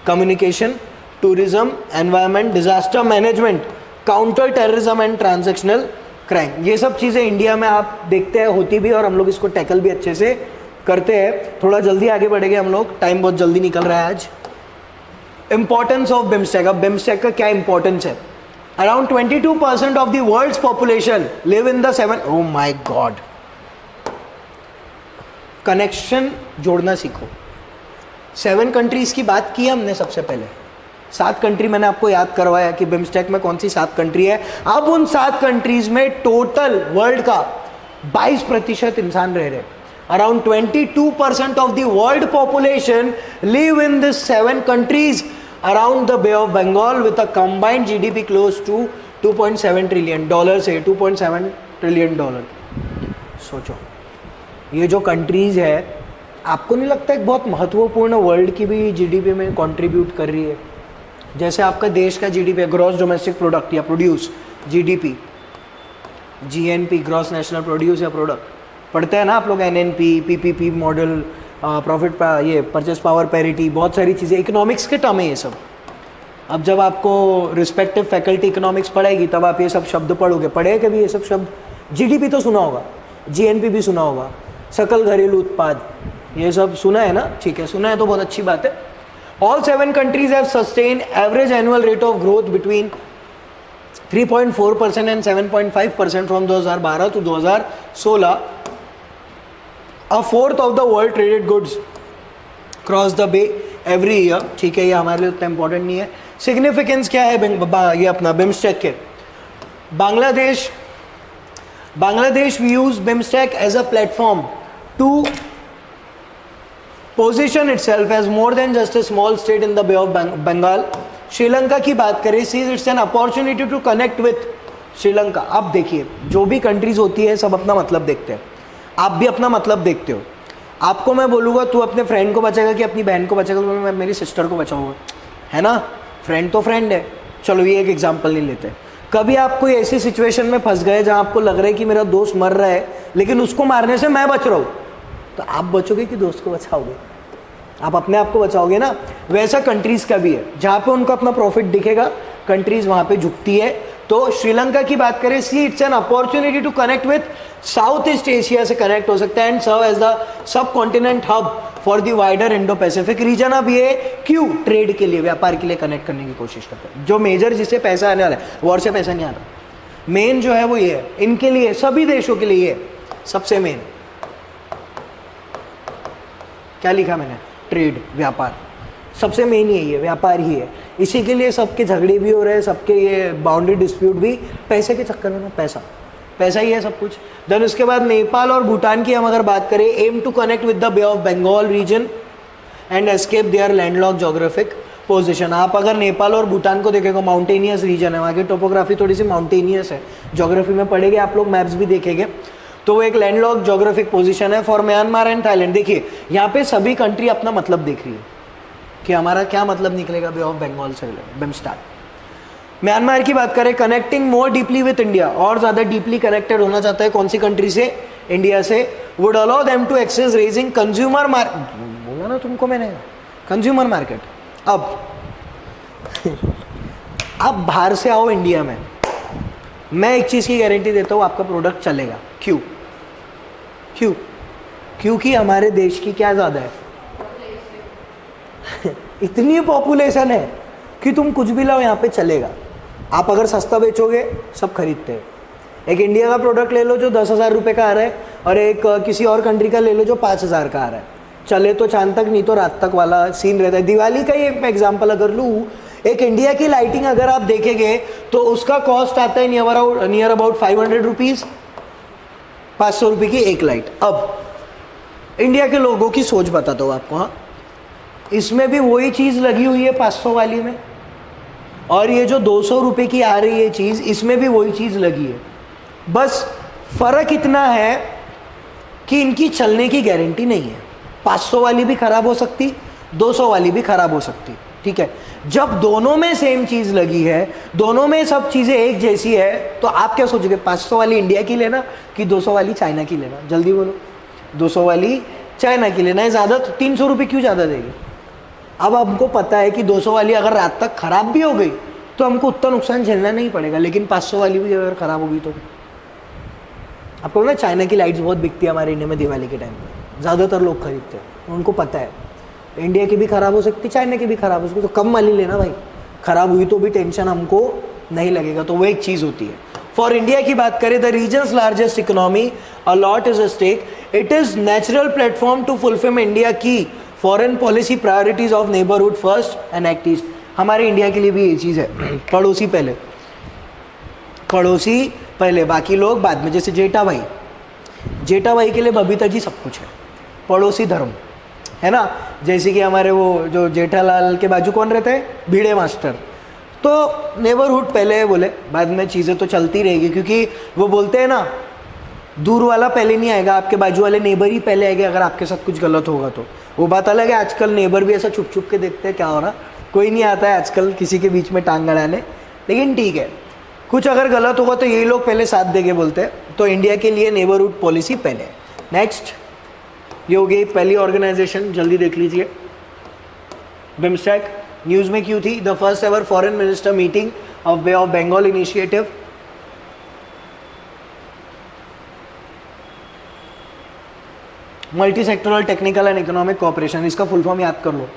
communication, tourism, environment, disaster management, counter terrorism and transactional crime. ये सब चीज़ें India में आप देखते हैं होती भी, और हम लोग इसको टैकल भी अच्छे से करते हैं। थोड़ा जल्दी आगे बढ़ेंगे हम लोग, टाइम बहुत जल्दी निकल रहा है आज। Importance of BIMSTEC. अब बिम्स्टेक का क्या इंपॉर्टेंस है? Around 22% of the world's population live in the 7, oh my God, connection जोड़ना सीखो। 7 कंट्रीज की बात की हमने सबसे पहले, 7 कंट्री मैंने आपको याद करवाया कि बिम्स्टेक में कौन सी 7 कंट्री है। अब उन 7 कंट्रीज में टोटल वर्ल्ड का 22% इंसान रह रहे। Around 22% of the world population live in these 7 countries around the Bay of Bengal with a combined GDP close to $2.7 trillion से $2.7 trillion। सोचो, ये जो कंट्रीज है, आपको नहीं लगता एक बहुत महत्वपूर्ण वर्ल्ड की भी जीडीपी में कंट्रीब्यूट कर रही है? जैसे आपका देश का जीडीपी, ग्रॉस डोमेस्टिक प्रोडक्ट या produce, GDP, GNP, gross national produce या प्रोडक्ट पढ़ते हैं ना आप लोग, एनएनपी, पीपीपी मॉडल, प्रॉफिट, ये परचेस पावर पैरिटी, बहुत सारी चीज़ें इकोनॉमिक्स के टर्म है ये सब। अब जब आपको रिस्पेक्टिव फैकल्टी इकोनॉमिक्स पढ़ाएगी तब आप ये सब शब्द पढ़ोगे। पढ़े कभी ये सब शब्द? जीडीपी तो सुना होगा, जीएनपी भी सुना होगा, सकल घरेलू उत्पाद, ये सब सुना है ना? ठीक है, सुना है तो बहुत अच्छी बात है। All 7 countries have sustain average annual rate of growth between 3.4% and 7.5% from 2012 to 2016। A fourth of the world traded goods cross the bay every year। ठीक है, ये हमारे लिए उतना इंपॉर्टेंट नहीं है। सिग्निफिकेंस क्या है ये अपना बिम्स्टेक के? Bangladesh views BIMSTEC as a platform to position itself as more than just a small state in the Bay of Bengal. Sri Lanka की बात करें, sees it's an opportunity to connect with Sri Lanka. अब देखिए, जो भी कंट्रीज होती है सब अपना मतलब देखते हैं, आप भी अपना मतलब देखते हो। आपको मैं बोलूँगा तू अपने फ्रेंड को बचाएगा कि अपनी बहन को बचाएगा, तो मैं मेरी सिस्टर को बचाऊंगा, है ना? फ्रेंड तो फ्रेंड है। चलो ये एक एग्जांपल नहीं लेते। कभी आप कोई ऐसी सिचुएशन में फंस गए जहाँ आपको लग रहा है कि मेरा दोस्त मर रहा है, लेकिन उसको मारने से मैं बच रहा हूँ, तो आप बचोगे कि दोस्त को बचाओगे? आप अपने आप को बचाओगे ना। वैसा कंट्रीज़ का भी है, जहाँ पे उनको अपना प्रॉफिट दिखेगा कंट्रीज़ वहाँ पे झुकती है। तो श्रीलंका की बात करें, see it's an opportunity to connect with south east Asia से कनेक्ट हो सकता है and serve as the subcontinent hub for the wider Indo Pacific region. अब ये क्यों? ट्रेड के लिए, व्यापार के लिए कनेक्ट करने की कोशिश करते हैं। जो मेजर जिससे पैसा आने वाला है, वॉर से पैसा नहीं आता, मेन जो है वो ये है, इनके लिए, सभी देशों के लिए सबसे मेन क्या लिखा मैंने? ट्रेड, व्यापार, सबसे मेन यही है, व्यापार ही है। इसी के लिए सबके झगड़े भी हो रहे हैं, सबके ये बाउंड्री डिस्प्यूट भी पैसे के चक्कर में ना, पैसा ही है सब कुछ। देन उसके बाद नेपाल और भूटान की हम अगर बात करें, aim to connect with the Bay of Bengal region and escape their landlocked geographic position. आप अगर नेपाल और भूटान को देखेंगे, माउंटेनियस रीजन है, वहाँ की टोपोग्राफी थोड़ी सी माउंटेनियस है, ज्योग्राफी में पढ़ेंगे आप लोग, मैप्स भी देखेंगे, तो वो एक लैंडलॉक ज्योग्राफिक पोजीशन है फॉर म्यांमार एंड थाईलैंड। देखिए यहाँ पे सभी कंट्री अपना मतलब देख रही है कि हमारा क्या मतलब निकलेगा बे ऑफ बंगाल से, बिम्स्टेक। म्यांमार की बात करें, connecting more deeply with India, और ज़्यादा डीपली कनेक्टेड होना चाहता है कौन सी कंट्री से, इंडिया से, would allow them to access raising consumer market, बोला ना तुमको मैंने, कंज्यूमर मार्केट। अब बाहर से आओ इंडिया में, मैं एक चीज़ की गारंटी देता हूँ, आपका प्रोडक्ट चलेगा। क्यों? क्यों? क्योंकि हमारे देश की क्या ज़्यादा है इतनी पॉपुलेशन है कि तुम कुछ भी लाओ यहाँ पे चलेगा। आप अगर सस्ता बेचोगे सब खरीदते हैं। एक इंडिया का प्रोडक्ट ले लो जो 10,000 रुपये का आ रहा है, और एक किसी और कंट्री का ले लो जो 5,000 का आ रहा है, चले तो चांद तक, नहीं तो रात तक वाला सीन रहता है। दिवाली का ही एक एग्जाम्पल अगर लूँ, एक इंडिया की लाइटिंग अगर आप देखेंगे तो उसका कॉस्ट आता है नियर अबाउट 500 रुपीज़, 500 रुपये की एक लाइट। अब इंडिया के लोगों की सोच बताता हूँ आपको, हाँ, इसमें भी वही चीज़ लगी हुई है 500 वाली में, और ये जो 200 रुपये की आ रही है चीज़, इसमें भी वही चीज़ लगी है। बस फ़र्क इतना है कि इनकी चलने की गारंटी नहीं है। 500 वाली भी ख़राब हो सकती, 200 वाली भी ख़राब हो सकती, ठीक है। जब दोनों में सेम चीज़ लगी है, दोनों में सब चीज़ें एक जैसी है, तो आप क्या सोचोगे, 500 वाली इंडिया की लेना कि 200 वाली चाइना की लेना? जल्दी बोलो। 200 वाली चाइना की लेना है। ज़्यादा तो 300 रुपये क्यों ज़्यादा देगी? अब हमको पता है कि 200 वाली अगर रात तक ख़राब भी हो गई तो हमको उतना नुकसान झेलना नहीं पड़ेगा, लेकिन 500 वाली भी अगर ख़राब होगी तो आपको ना, चाइना की लाइट्स बहुत बिकती है हमारे इंडिया में दिवाली के टाइम पे, ज़्यादातर लोग खरीदते हैं, उनको पता है इंडिया की भी ख़राब हो सकती, चाइना की भी ख़राब हो सकती, तो कम वाली लेना भाई, ख़राब हुई तो भी टेंशन हमको नहीं लगेगा। तो वो एक चीज़ होती है। फॉर इंडिया की बात करें, the region's largest economy, a lot is a stake, it is natural platform to fulfil India की foreign policy priorities of neighbourhood first and act East. हमारे इंडिया के लिए भी ये चीज़ है, पड़ोसी पहले, पड़ोसी पहले, बाकी लोग बाद में। जैसे जेठा भाई, जेठा भाई के लिए बबीता जी सब कुछ है, पड़ोसी धर्म है ना। जैसे कि हमारे वो जो जेठालाल के बाजू कौन रहते हैं, भिड़े मास्टर, तो नेबरहुड पहले है बोले, बाद में चीज़ें तो चलती रहेगी, क्योंकि वो बोलते हैं ना, दूर वाला पहले नहीं आएगा, आपके बाजू वाले नेबर ही पहले आएंगे अगर आपके साथ कुछ गलत होगा तो। वो बात अलग है, आजकल नेबर भी ऐसा छुप छुप के देखते हैं क्या हो रहा, कोई नहीं आता है आजकल किसी के बीच में टांग अड़ाने, लेकिन ठीक है, कुछ अगर गलत होगा तो यही लोग पहले साथ देके बोलते हैं। तो इंडिया के लिए नेबरहुड पॉलिसी पहले। नेक्स्ट, ये हो गई पहली ऑर्गेनाइजेशन, जल्दी देख लीजिए, बिम्स्टेक। न्यूज़ में क्यों थी? The first ever foreign minister meeting of Bay of Bengal initiative. Multi sectoral technical and economic cooperation, इसका फुल फॉर्म याद कर लो,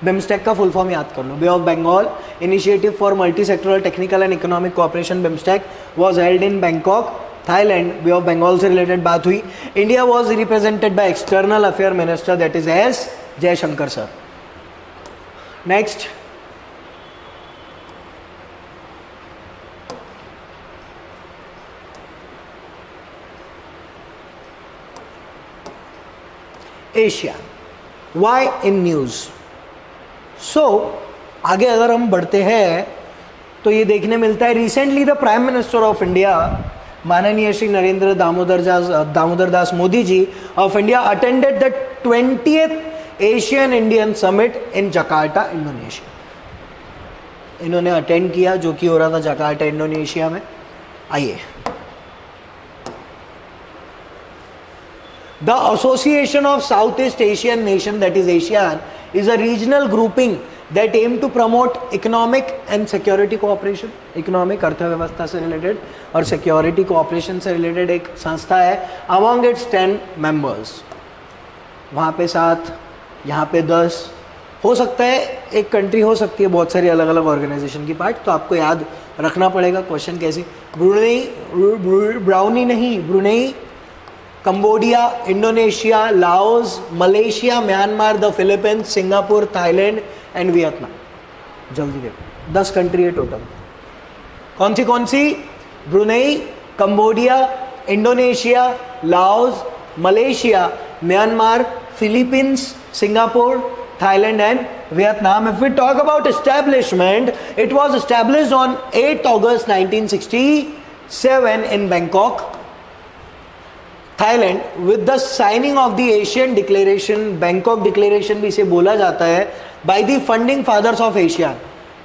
बिम्स्टेक का फुल फॉर्म याद कर लो। Bay of Bengal initiative for multi sectoral technical and economic cooperation, BIMSTEC, was held in Bangkok, Thailand. Bay of Bengal से related बात हुई। India was represented by external affair minister, that is S Jaishankar sir. Next, Asia, why in news. So आगे अगर हम बढ़ते हैं तो ये देखने मिलता है, recently the prime minister of India माननीय Shri Narendra Damodar Das Modi ji of India attended the 20th ASEAN Indian summit in Jakarta, Indonesia. इन्होंने अटेंड किया, जो कि हो रहा था जकार्टा, इंडोनेशिया में। आइए, The Association of Southeast Asian Nation, that is ASEAN, is a regional grouping that aim to promote economic and security cooperation. Economic अर्थव्यवस्था से रिलेटेड और सिक्योरिटी कोऑपरेशन से रिलेटेड एक संस्था है। Among its 10 members, वहाँ पे 7, यहाँ पे 10, हो सकता है एक कंट्री हो सकती है बहुत सारी अलग अलग ऑर्गेनाइजेशन की पार्ट, तो आपको याद रखना पड़ेगा। क्वेश्चन कैसे, Brunei, Cambodia, Indonesia, Laos, Malaysia, Myanmar, the Philippines, Singapore, Thailand and Vietnam. जल्दी देखो, 10 कंट्री है टोटल। कौन सी? Brunei, Cambodia, Indonesia, Laos, Malaysia, Myanmar, Philippines, Singapore, Thailand and Vietnam. If we talk about establishment, it was established on 8th August 1967 in Bangkok, Thailand, with the signing of the Asian Declaration. Bangkok Declaration भी इसे बोला जाता है by the founding fathers of Asia.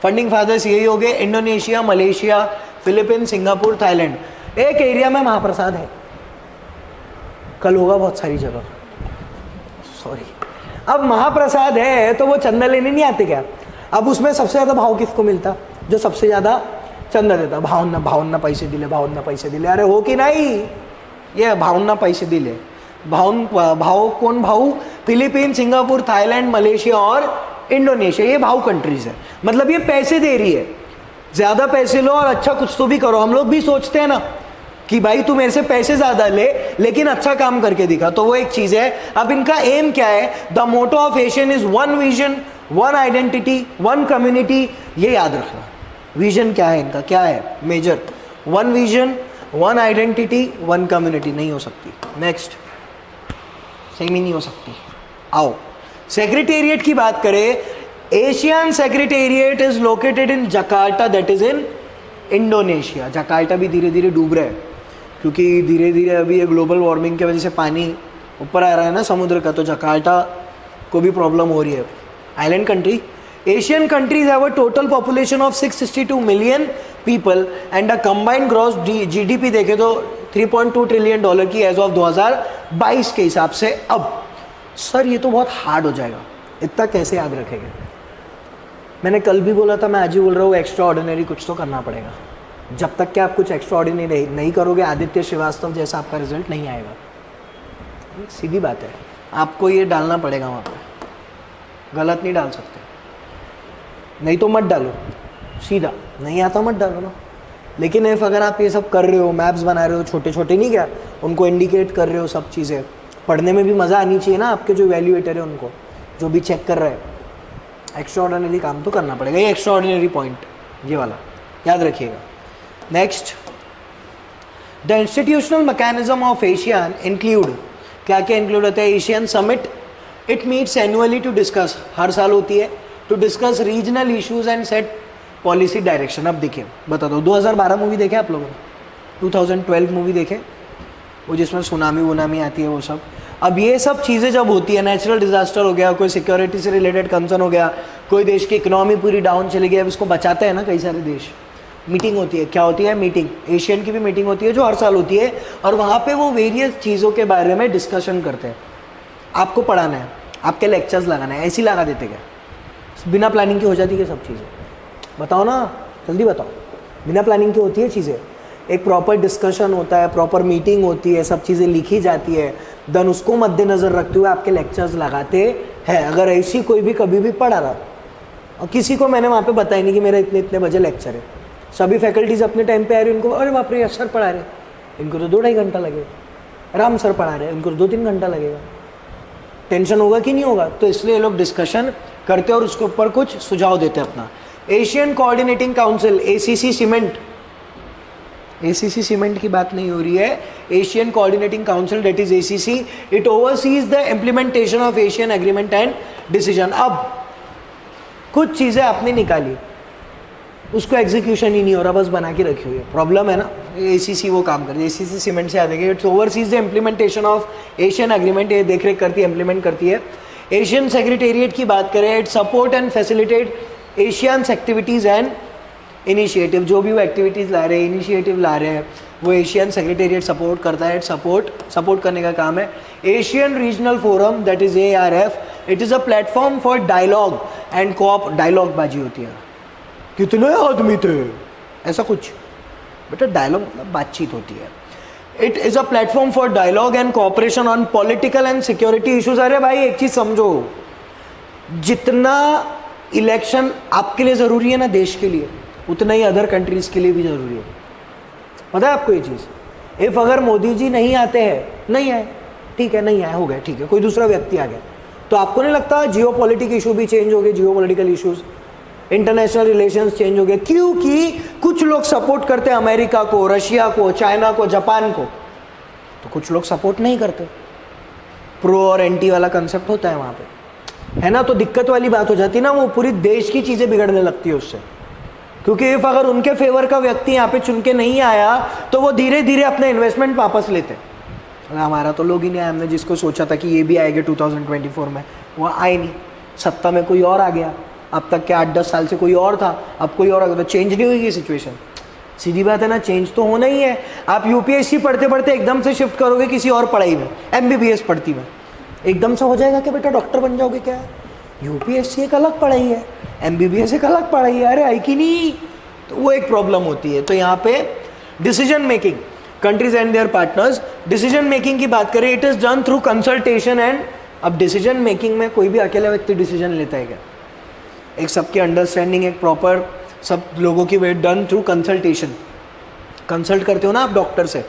Founding fathers यही हो गए, Indonesia, Malaysia, Philippine, Singapore, Thailand. एक area में महाप्रसाद है, कल होगा बहुत सारी जगह. सॉरी. अब महाप्रसाद है तो वो चंदा लेने नहीं आते क्या? अब उसमें सबसे ज्यादा भाव किसको मिलता? जो सबसे ज्यादा चंदा देता. भावना पैसे दिले. अरे हो कि नहीं? ये भावना पैसे दिले. भाव कौन? भाव फिलीपीन, सिंगापुर, थाईलैंड, मलेशिया और इंडोनेशिया. ये भाव कंट्रीज है. मतलब ये पैसे दे रही है. ज्यादा पैसे लो और अच्छा कुछ तो भी करो. हम लोग भी सोचते हैं ना कि भाई तू मेरे से पैसे ज्यादा ले लेकिन अच्छा काम करके दिखा. तो वो एक चीज है. अब इनका एम क्या है? The motto of ASEAN is one vision, one identity, one community. ये याद रखना. विजन क्या है इनका? क्या है major? One vision, one identity, one community. नहीं हो सकती. नेक्स्ट. सेम ही नहीं हो सकती. आओ सेक्रेटेरिएट की बात करें. Asian secretariat is located in Jakarta, that is in Indonesia. Jakarta भी धीरे धीरे डूब रहा है क्योंकि धीरे धीरे अभी ये ग्लोबल वार्मिंग की वजह से पानी ऊपर आ रहा है ना समुद्र का, तो जकार्ता को भी प्रॉब्लम हो रही है. Island country. Asian countries have a total population of 662 million people and a combined gross GDP देखे तो $3.2 ट्रिलियन की एज ऑफ 2022 के हिसाब से. अब सर ये तो बहुत हार्ड हो जाएगा, इतना कैसे याद रखेंगे? मैंने कल भी बोला था, मैं आज ही बोल रहा हूँ, एक्स्ट्रा ऑर्डिनरी कुछ तो करना पड़ेगा. जब तक कि आप कुछ एक्स्ट्रा ऑर्डिनरी नहीं करोगे, आदित्य श्रीवास्तव जैसा आपका रिजल्ट नहीं आएगा. सीधी बात है. आपको ये डालना पड़ेगा वहाँ पे, गलत नहीं डाल सकते. नहीं तो मत डालो, सीधा. नहीं आता मत डालो ना. लेकिन इफ अगर आप ये सब कर रहे हो, मैप्स बना रहे हो, छोटे छोटे नहीं क्या, उनको इंडिकेट कर रहे हो, सब चीज़ें, पढ़ने में भी मज़ा आनी चाहिए ना आपके जो वैल्यूएटर है उनको, जो भी चेक कर रहे हैं. एक्स्ट्रा ऑर्डिनरी काम तो करना पड़ेगा. ये एक्स्ट्रा ऑर्डिनरी पॉइंट, ये वाला याद रखिएगा. Next. The institutional mechanism of ASEAN include. क्या क्या इंक्लूड होता है? ASEAN summit. It meets annually to discuss, हर साल होती है, to discuss regional issues and set policy direction. अब देखिए, बता दो, 2012 मूवी देखे आप लोगों ने? 2012 मूवी देखे, वो जिसमें सुनामी वुनामी आती है वो सब. अब ये सब चीज़ें जब होती है, नेचुरल डिजास्टर हो गया, कोई सिक्योरिटी से रिलेटेड कंसर्न हो गया, कोई देश की इकोनॉमी पूरी डाउन चली गई, अब इसको बचाते हैं ना कई सारे देश. मीटिंग होती है. क्या होती है? मीटिंग. एशियन की भी मीटिंग होती है जो हर साल होती है, और वहाँ पे वो वेरियस चीज़ों के बारे में डिस्कशन करते हैं. आपको पढ़ाना है, आपके लेक्चर्स लगाना है, ऐसी लगा देते क्या? बिना प्लानिंग की हो जाती है सब चीज़ें? बताओ ना, जल्दी बताओ. बिना प्लानिंग की होती है चीज़ें? एक प्रॉपर डिस्कशन होता है, प्रॉपर मीटिंग होती है, सब चीज़ें लिखी जाती है, देन उसको मद्देनज़र रखते हुए आपके लेक्चर्स लगाते हैं. अगर ऐसी कोई भी कभी भी पढ़ा रहा, और किसी को मैंने वहाँ पे बताया नहीं कि मेरा इतने इतने बजे लेक्चर है, सभी फैकल्टीज अपने टाइम पे आ रही, उनको अरे बाप रे सर पढ़ा रहे, इनको तो 2-2.5 घंटा लगेगा. राम सर पढ़ा रहे, इनको तो 2-3 घंटा लगेगा. टेंशन होगा कि नहीं होगा? तो इसलिए लोग डिस्कशन करते हैं और उसके ऊपर कुछ सुझाव देते हैं अपना. Asian coordinating council, ACC cement. ACC cement की बात नहीं हो रही है. Asian coordinating council, that is ACC, it overseas the implementation of Asian agreement and decision. अब कुछ चीज़ें आपने निकाली, उसको एग्जीक्यूशन ही नहीं हो रहा, बस बना के रखी हुई है. प्रॉब्लम है ना. एसीसी वो काम करती है. एसीसी सीमेंट से आ जाएगी. It's overseas the implementation of Asian agreement. ये देख रेख करती है, इम्प्लीमेंट करती है. एशियन सेक्रेटेरिएट की बात करें, it support and facilitate Asians activities and initiative. जो भी वो एक्टिविटीज़ ला रहे हैं, इनिशिएटिव ला रहे हैं, वो एशियन सेक्रेटेरिएट सपोर्ट करता है. सपोर्ट करने का काम है. ASEAN regional forum, that is ARF, it is a platform for dialogue and coop. Dialogue बाजी होती है, कितने आदमी थे, ऐसा कुछ. बेटा डायलॉग मतलब बातचीत होती है. It is a platform for dialogue and cooperation on political and security issues. अरे भाई एक चीज़ समझो, जितना इलेक्शन आपके लिए ज़रूरी है ना देश के लिए, उतना ही अदर कंट्रीज़ के लिए भी ज़रूरी है. पता है आपको ये चीज़? इफ अगर मोदी जी नहीं आते हैं, नहीं आए, ठीक है, नहीं आए, हो गए, ठीक है, कोई दूसरा व्यक्ति आ गया, तो आपको नहीं लगता जियो पॉलिटिक इशू भी चेंज हो गए? जियो political issues, international relations change हो गए. क्योंकि कुछ लोग सपोर्ट करते हैं अमेरिका को, रशिया को, चाइना को, जापान को, तो कुछ लोग सपोर्ट नहीं करते. प्रो और एंटी वाला कंसेप्ट होता है वहाँ पे. है ना, तो दिक्कत वाली बात हो जाती है ना, वो पूरी देश की चीज़ें बिगड़ने लगती है उससे। क्योंकि इफ अगर उनके फेवर का व्यक्ति यहाँ पे चुन के नहीं आया तो वो धीरे धीरे अपना इन्वेस्टमेंट वापस लेते हैं। हमारा तो लोग ही नहीं आया, हमने जिसको सोचा था कि ये भी आएगा 2024 में, वो आए नहीं, सत्ता में कोई और आ गया। अब तक के 8-10 साल से कोई और था, अब कोई और आ गया, तो चेंज नहीं हुई सिचुएशन। सीधी बात है ना, चेंज तो होना ही है। आप यूपीएससी पढ़ते पढ़ते एकदम से शिफ्ट करोगे किसी और पढ़ाई में, एमबीबीएस पढ़ती में, एकदम से हो जाएगा कि बेटा डॉक्टर बन जाओगे क्या? यूपीएससी एक अलग पढ़ाई है, एमबीबीएस एक अलग पढ़ाई है, अरे आई कि नहीं? तो वो एक प्रॉब्लम होती है। तो यहाँ पे decision making, countries and there partners, decision making की बात करें, it is done through consultation and. अब डिसीजन मेकिंग में कोई भी अकेला व्यक्ति डिसीजन लेता है क्या? एक सबकी अंडरस्टैंडिंग, एक प्रॉपर सब लोगों की weight done through consultation. Consult करते हो ना आप डॉक्टर से,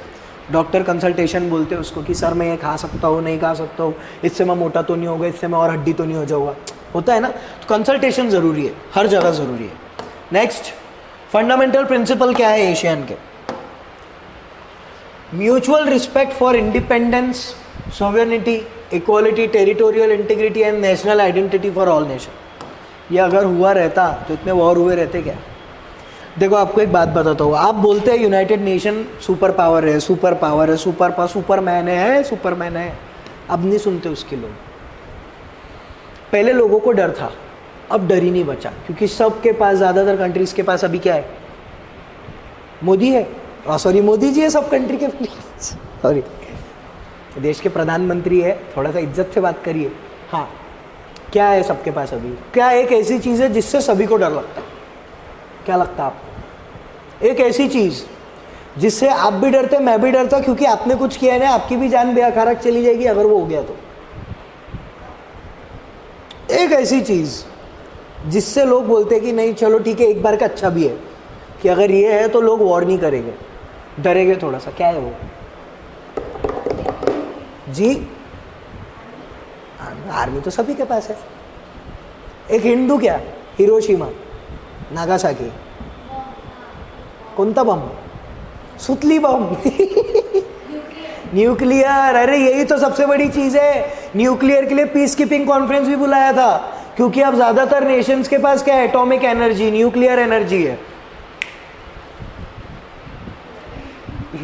डॉक्टर कंसल्टेशन बोलते हैं उसको कि सर मैं ये खा सकता हूँ, नहीं खा सकता हूँ, इससे मैं मोटा तो नहीं होगा, इससे मैं और हड्डी तो नहीं हो जाऊँगा, होता है ना। तो कंसल्टेशन ज़रूरी है, हर जगह ज़रूरी है। नेक्स्ट फंडामेंटल प्रिंसिपल क्या है एशियन के? Mutual respect for independence, sovereignty, equality, territorial integrity and national identity for all nation. ये अगर हुआ रहता तो इतने वॉर हुए रहते क्या? देखो आपको एक बात बताता हूँ, आप बोलते हैं यूनाइटेड नेशन सुपर पावर है, सुपर पावर है, सुपरमैन है, सुपरमैन है। अब नहीं सुनते उसके लोग। पहले लोगों को डर था, अब डर ही नहीं बचा, क्योंकि सबके पास, ज़्यादातर कंट्रीज के पास अभी क्या है? मोदी है, सॉरी मोदी जी है सब कंट्री के, सॉरी देश के प्रधानमंत्री है, थोड़ा सा इज्जत से बात करिए। हाँ, क्या है सबके पास अभी? क्या एक ऐसी चीज़ है जिससे सभी को डर लगता है? क्या लगता है आपको? एक ऐसी चीज़ जिससे आप भी डरते, मैं भी डरता, क्योंकि आपने कुछ किया है ना, आपकी भी जान बेअखारक चली जाएगी अगर वो हो गया तो। एक ऐसी चीज़ जिससे लोग बोलते हैं कि नहीं चलो ठीक है, एक बार का अच्छा भी है कि अगर ये है तो लोग वॉर नहीं करेंगे, डरेंगे थोड़ा सा। क्या है वो जी? आर्मी तो सभी के पास है। एक हिंदू क्या, हिरोशिमा, नागासाकी, कोणता बम? सुतली बम। न्यूक्लियर, अरे यही तो सबसे बड़ी चीज है। न्यूक्लियर के लिए पीस कीपिंग कॉन्फ्रेंस भी बुलाया था, क्योंकि अब ज्यादातर नेशंस के पास क्या है? एटॉमिक एनर्जी, न्यूक्लियर एनर्जी है,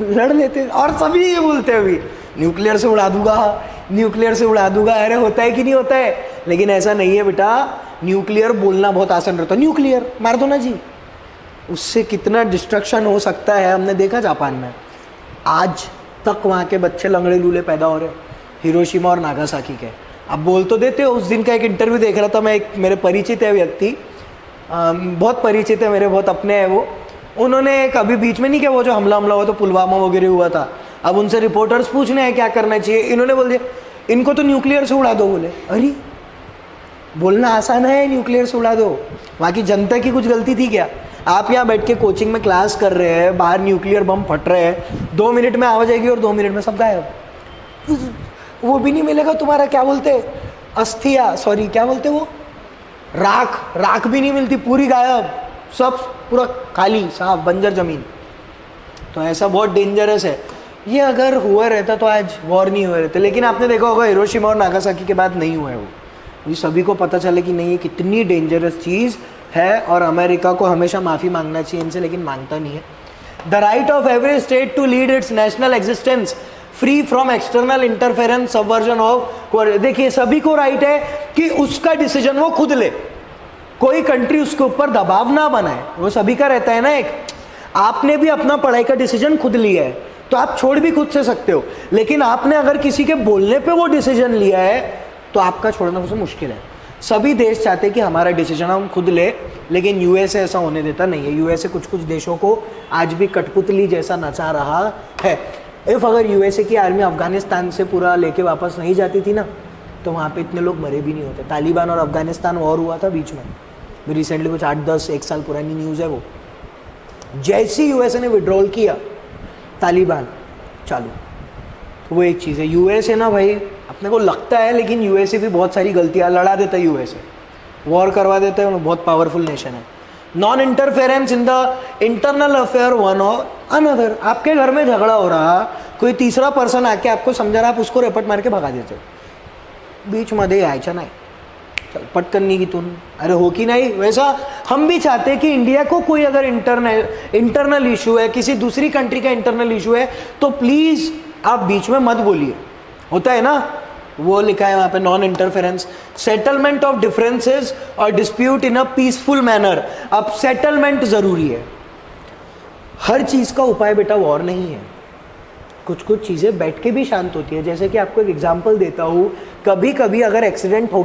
लड़ लेते। और सभी ये बोलते हैं अभी न्यूक्लियर से उड़ा दूंगा, न्यूक्लियर से उड़ा दूंगा। अरे होता है कि नहीं होता है? लेकिन ऐसा नहीं है बेटा, न्यूक्लियर बोलना बहुत आसान रहता है, न्यूक्लियर मार दो ना जी, उससे कितना डिस्ट्रक्शन हो सकता है। हमने देखा जापान में, आज तक वहाँ के बच्चे लंगड़े लूले पैदा हो रहे, हिरोशिमा और नागासाकी के। अब बोल तो देते हो। उस दिन का एक इंटरव्यू देख रहा था मैं, एक मेरे परिचित है व्यक्ति, बहुत परिचित है मेरे, बहुत अपने हैं वो। उन्होंने कभी बीच में नहीं किया, वो जो हमला हुआ तो पुलवामा वगैरह हुआ था, अब उनसे रिपोर्टर्स पूछ रहे हैं क्या करना चाहिए, इन्होंने बोल दिया इनको तो न्यूक्लियर से उड़ा दो। बोले अरे बोलना आसान है, न्यूक्लियर से उड़ा दो, वहाँ की जनता की कुछ गलती थी क्या? आप यहाँ बैठ के कोचिंग में क्लास कर रहे हैं, बाहर न्यूक्लियर बम फट रहे हैं, 2 मिनट में आवाज आएगी और 2 मिनट में सब गायब। वो भी नहीं मिलेगा तुम्हारा, क्या बोलते, अस्थिया, सॉरी क्या बोलते वो, राख, राख भी नहीं मिलती, पूरी गायब, सब पूरा खाली, साफ बंजर जमीन। तो ऐसा बहुत डेंजरस है। ये अगर हुआ रहता तो आज वॉर नहीं हुए रहते। लेकिन आपने देखा होगा हिरोशिमा और नागासाकी के बाद नहीं हुआ है वो। ये सभी को पता चले कि नहीं, ये कितनी डेंजरस चीज़ है, और अमेरिका को हमेशा माफ़ी मांगना चाहिए इनसे, लेकिन मांगता नहीं है। The right of every state to lead its national existence free from external interference subversion of. देखिए सभी को राइट है कि उसका डिसीजन वो खुद ले, कोई कंट्री उसके ऊपर दबाव ना बनाए, वो सभी का रहता है ना। एक आपने भी अपना पढ़ाई का डिसीजन खुद लिया है तो आप छोड़ भी खुद से सकते हो, लेकिन आपने अगर किसी के बोलने पे वो डिसीजन लिया है तो आपका छोड़ना उसे मुश्किल है। सभी देश चाहते हैं कि हमारा डिसीजन हम खुद ले, लेकिन यूएसए ऐसा होने देता नहीं है। यूएसए कुछ कुछ देशों को आज भी कठपुतली जैसा नचा रहा है। इफ अगर यूएसए की आर्मी अफगानिस्तान से पूरा लेके वापस नहीं जाती थी ना, तो वहाँ पे इतने लोग मरे भी नहीं होते। तालिबान और अफगानिस्तान वॉर हुआ था बीच में, रिसेंटली कुछ 8-10 एक साल पुरानी न्यूज़ है वो। जैसे यूएसए ने विड्रॉल किया, तालिबान चालू। तो वो एक चीज़ है, यूएसए ना भाई, अपने को लगता है लेकिन यूएसए भी बहुत सारी गलतियाँ लड़ा देता है, यूएसए वॉर करवा देता है, बहुत पावरफुल नेशन है। Non interference in the internal affair one और अनदर। आपके घर में झगड़ा हो रहा, कोई तीसरा पर्सन आके आपको समझा रहा, आप उसको रेपट मार के भगा देते हो, बीच मध्ये यायचं नाही, चल पट करनी की तुम, अरे हो कि नहीं। वैसा हम भी चाहते हैं कि इंडिया को कोई अगर इंटरनल इशू है, किसी दूसरी कंट्री का इंटरनल इशू है, तो प्लीज आप बीच में मत बोलिए। होता है ना, वो लिखा है वहां पे non interference, settlement of differences और dispute in a peaceful manner. अब सेटलमेंट जरूरी है, हर चीज का उपाय बेटा वॉर नहीं है। कुछ कुछ चीजें बैठ के भी शांत होती है। जैसे कि आपको एक एग्जांपल देता हूँ, कभी कभी अगर एक्सीडेंट हो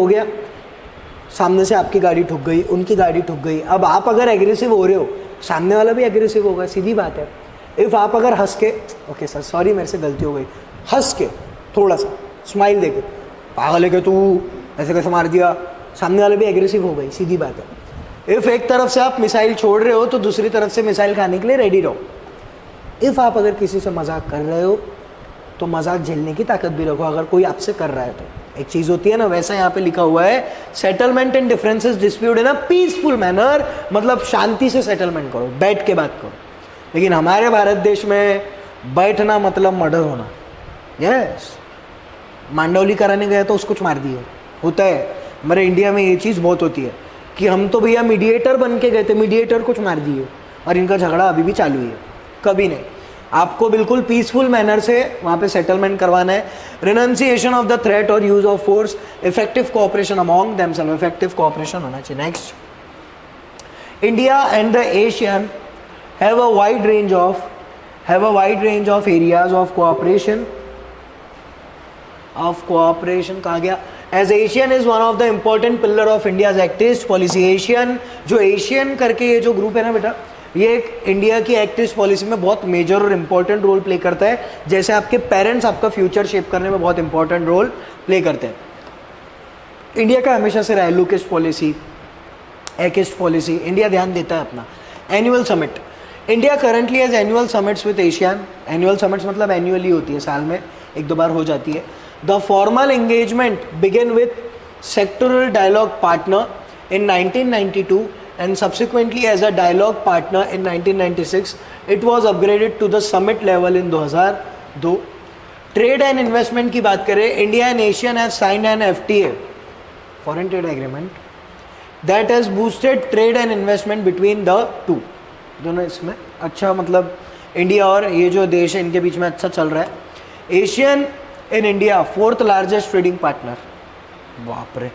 गया, सामने से आपकी गाड़ी ठुक गई, उनकी गाड़ी ठुक गई, अब आप अगर एग्रेसिव हो रहे हो, सामने वाला भी एग्रेसिव होगा, सीधी बात है। इफ आप अगर हंस के, ओके सर सॉरी मेरे से गलती हो गई, हंस के थोड़ा सा स्माइल देके, पागल है कि तू ऐसे कैसे मार दिया, सामने वाले भी एग्रेसिव हो गई, सीधी बात है। इफ एक तरफ से आप मिसाइल छोड़ रहे हो तो दूसरी तरफ से मिसाइल खाने के लिए रेडी रहो। इफ आप अगर किसी से मजाक कर रहे हो तो मजाक झेलने की ताकत भी रखो, अगर कोई आपसे कर रहा है तो। एक चीज होती है ना, वैसा यहाँ पे लिखा हुआ है, settlement and differences dispute in a peaceful manner, मतलब शांति से सेटलमेंट करो, बैठ के बात करो। लेकिन हमारे भारत देश में बैठना मतलब मर्डर होना। यस, मांडवली कराने गया तो उसको मार दिए, होता है। हमारे इंडिया में ये चीज़ बहुत होती है कि हम तो भैया मीडिएटर बन के गए थे, मीडिएटर कुछ मार दिए, और इनका झगड़ा अभी भी चालू है। कभी नहीं, आपको बिल्कुल पीसफुल मैनर से वहाँ पे सेटलमेंट करवाना है। Renunciation of the threat or use of force, effective cooperation among themselves, effective cooperation होना चाहिए। Next, India and the ASEAN have a wide range of areas of cooperation कहा गया। As Asian is one of the important pillar of India's Act East policy। Asian, जो Asian करके ये जो group है ना बेटा, ये एक इंडिया की एक्ट ईस्ट पॉलिसी में बहुत मेजर और इंपॉर्टेंट रोल प्ले करता है। जैसे आपके पेरेंट्स आपका फ्यूचर शेप करने में बहुत इंपॉर्टेंट रोल प्ले करते हैं। इंडिया का हमेशा से रहा है look east policy, act east policy, India ध्यान देता है अपना। Annual summit, India currently has annual summits with Asian. Annual summits मतलब एनुअली होती है, साल में एक दो बार हो जाती है। The formal engagement begin with sectoral dialogue partner in 1992 and subsequently as a dialogue partner in 1996. It was upgraded to the summit level in 2002. Trade and investment की बात करें, India and ASEAN have signed an FTA, foreign trade agreement, that has boosted trade and investment between the two. दोनों इसमें अच्छा, मतलब India और ये जो देश है इनके बीच में अच्छा चल रहा है। Asian in India 4th largest trading partner, बाप रे,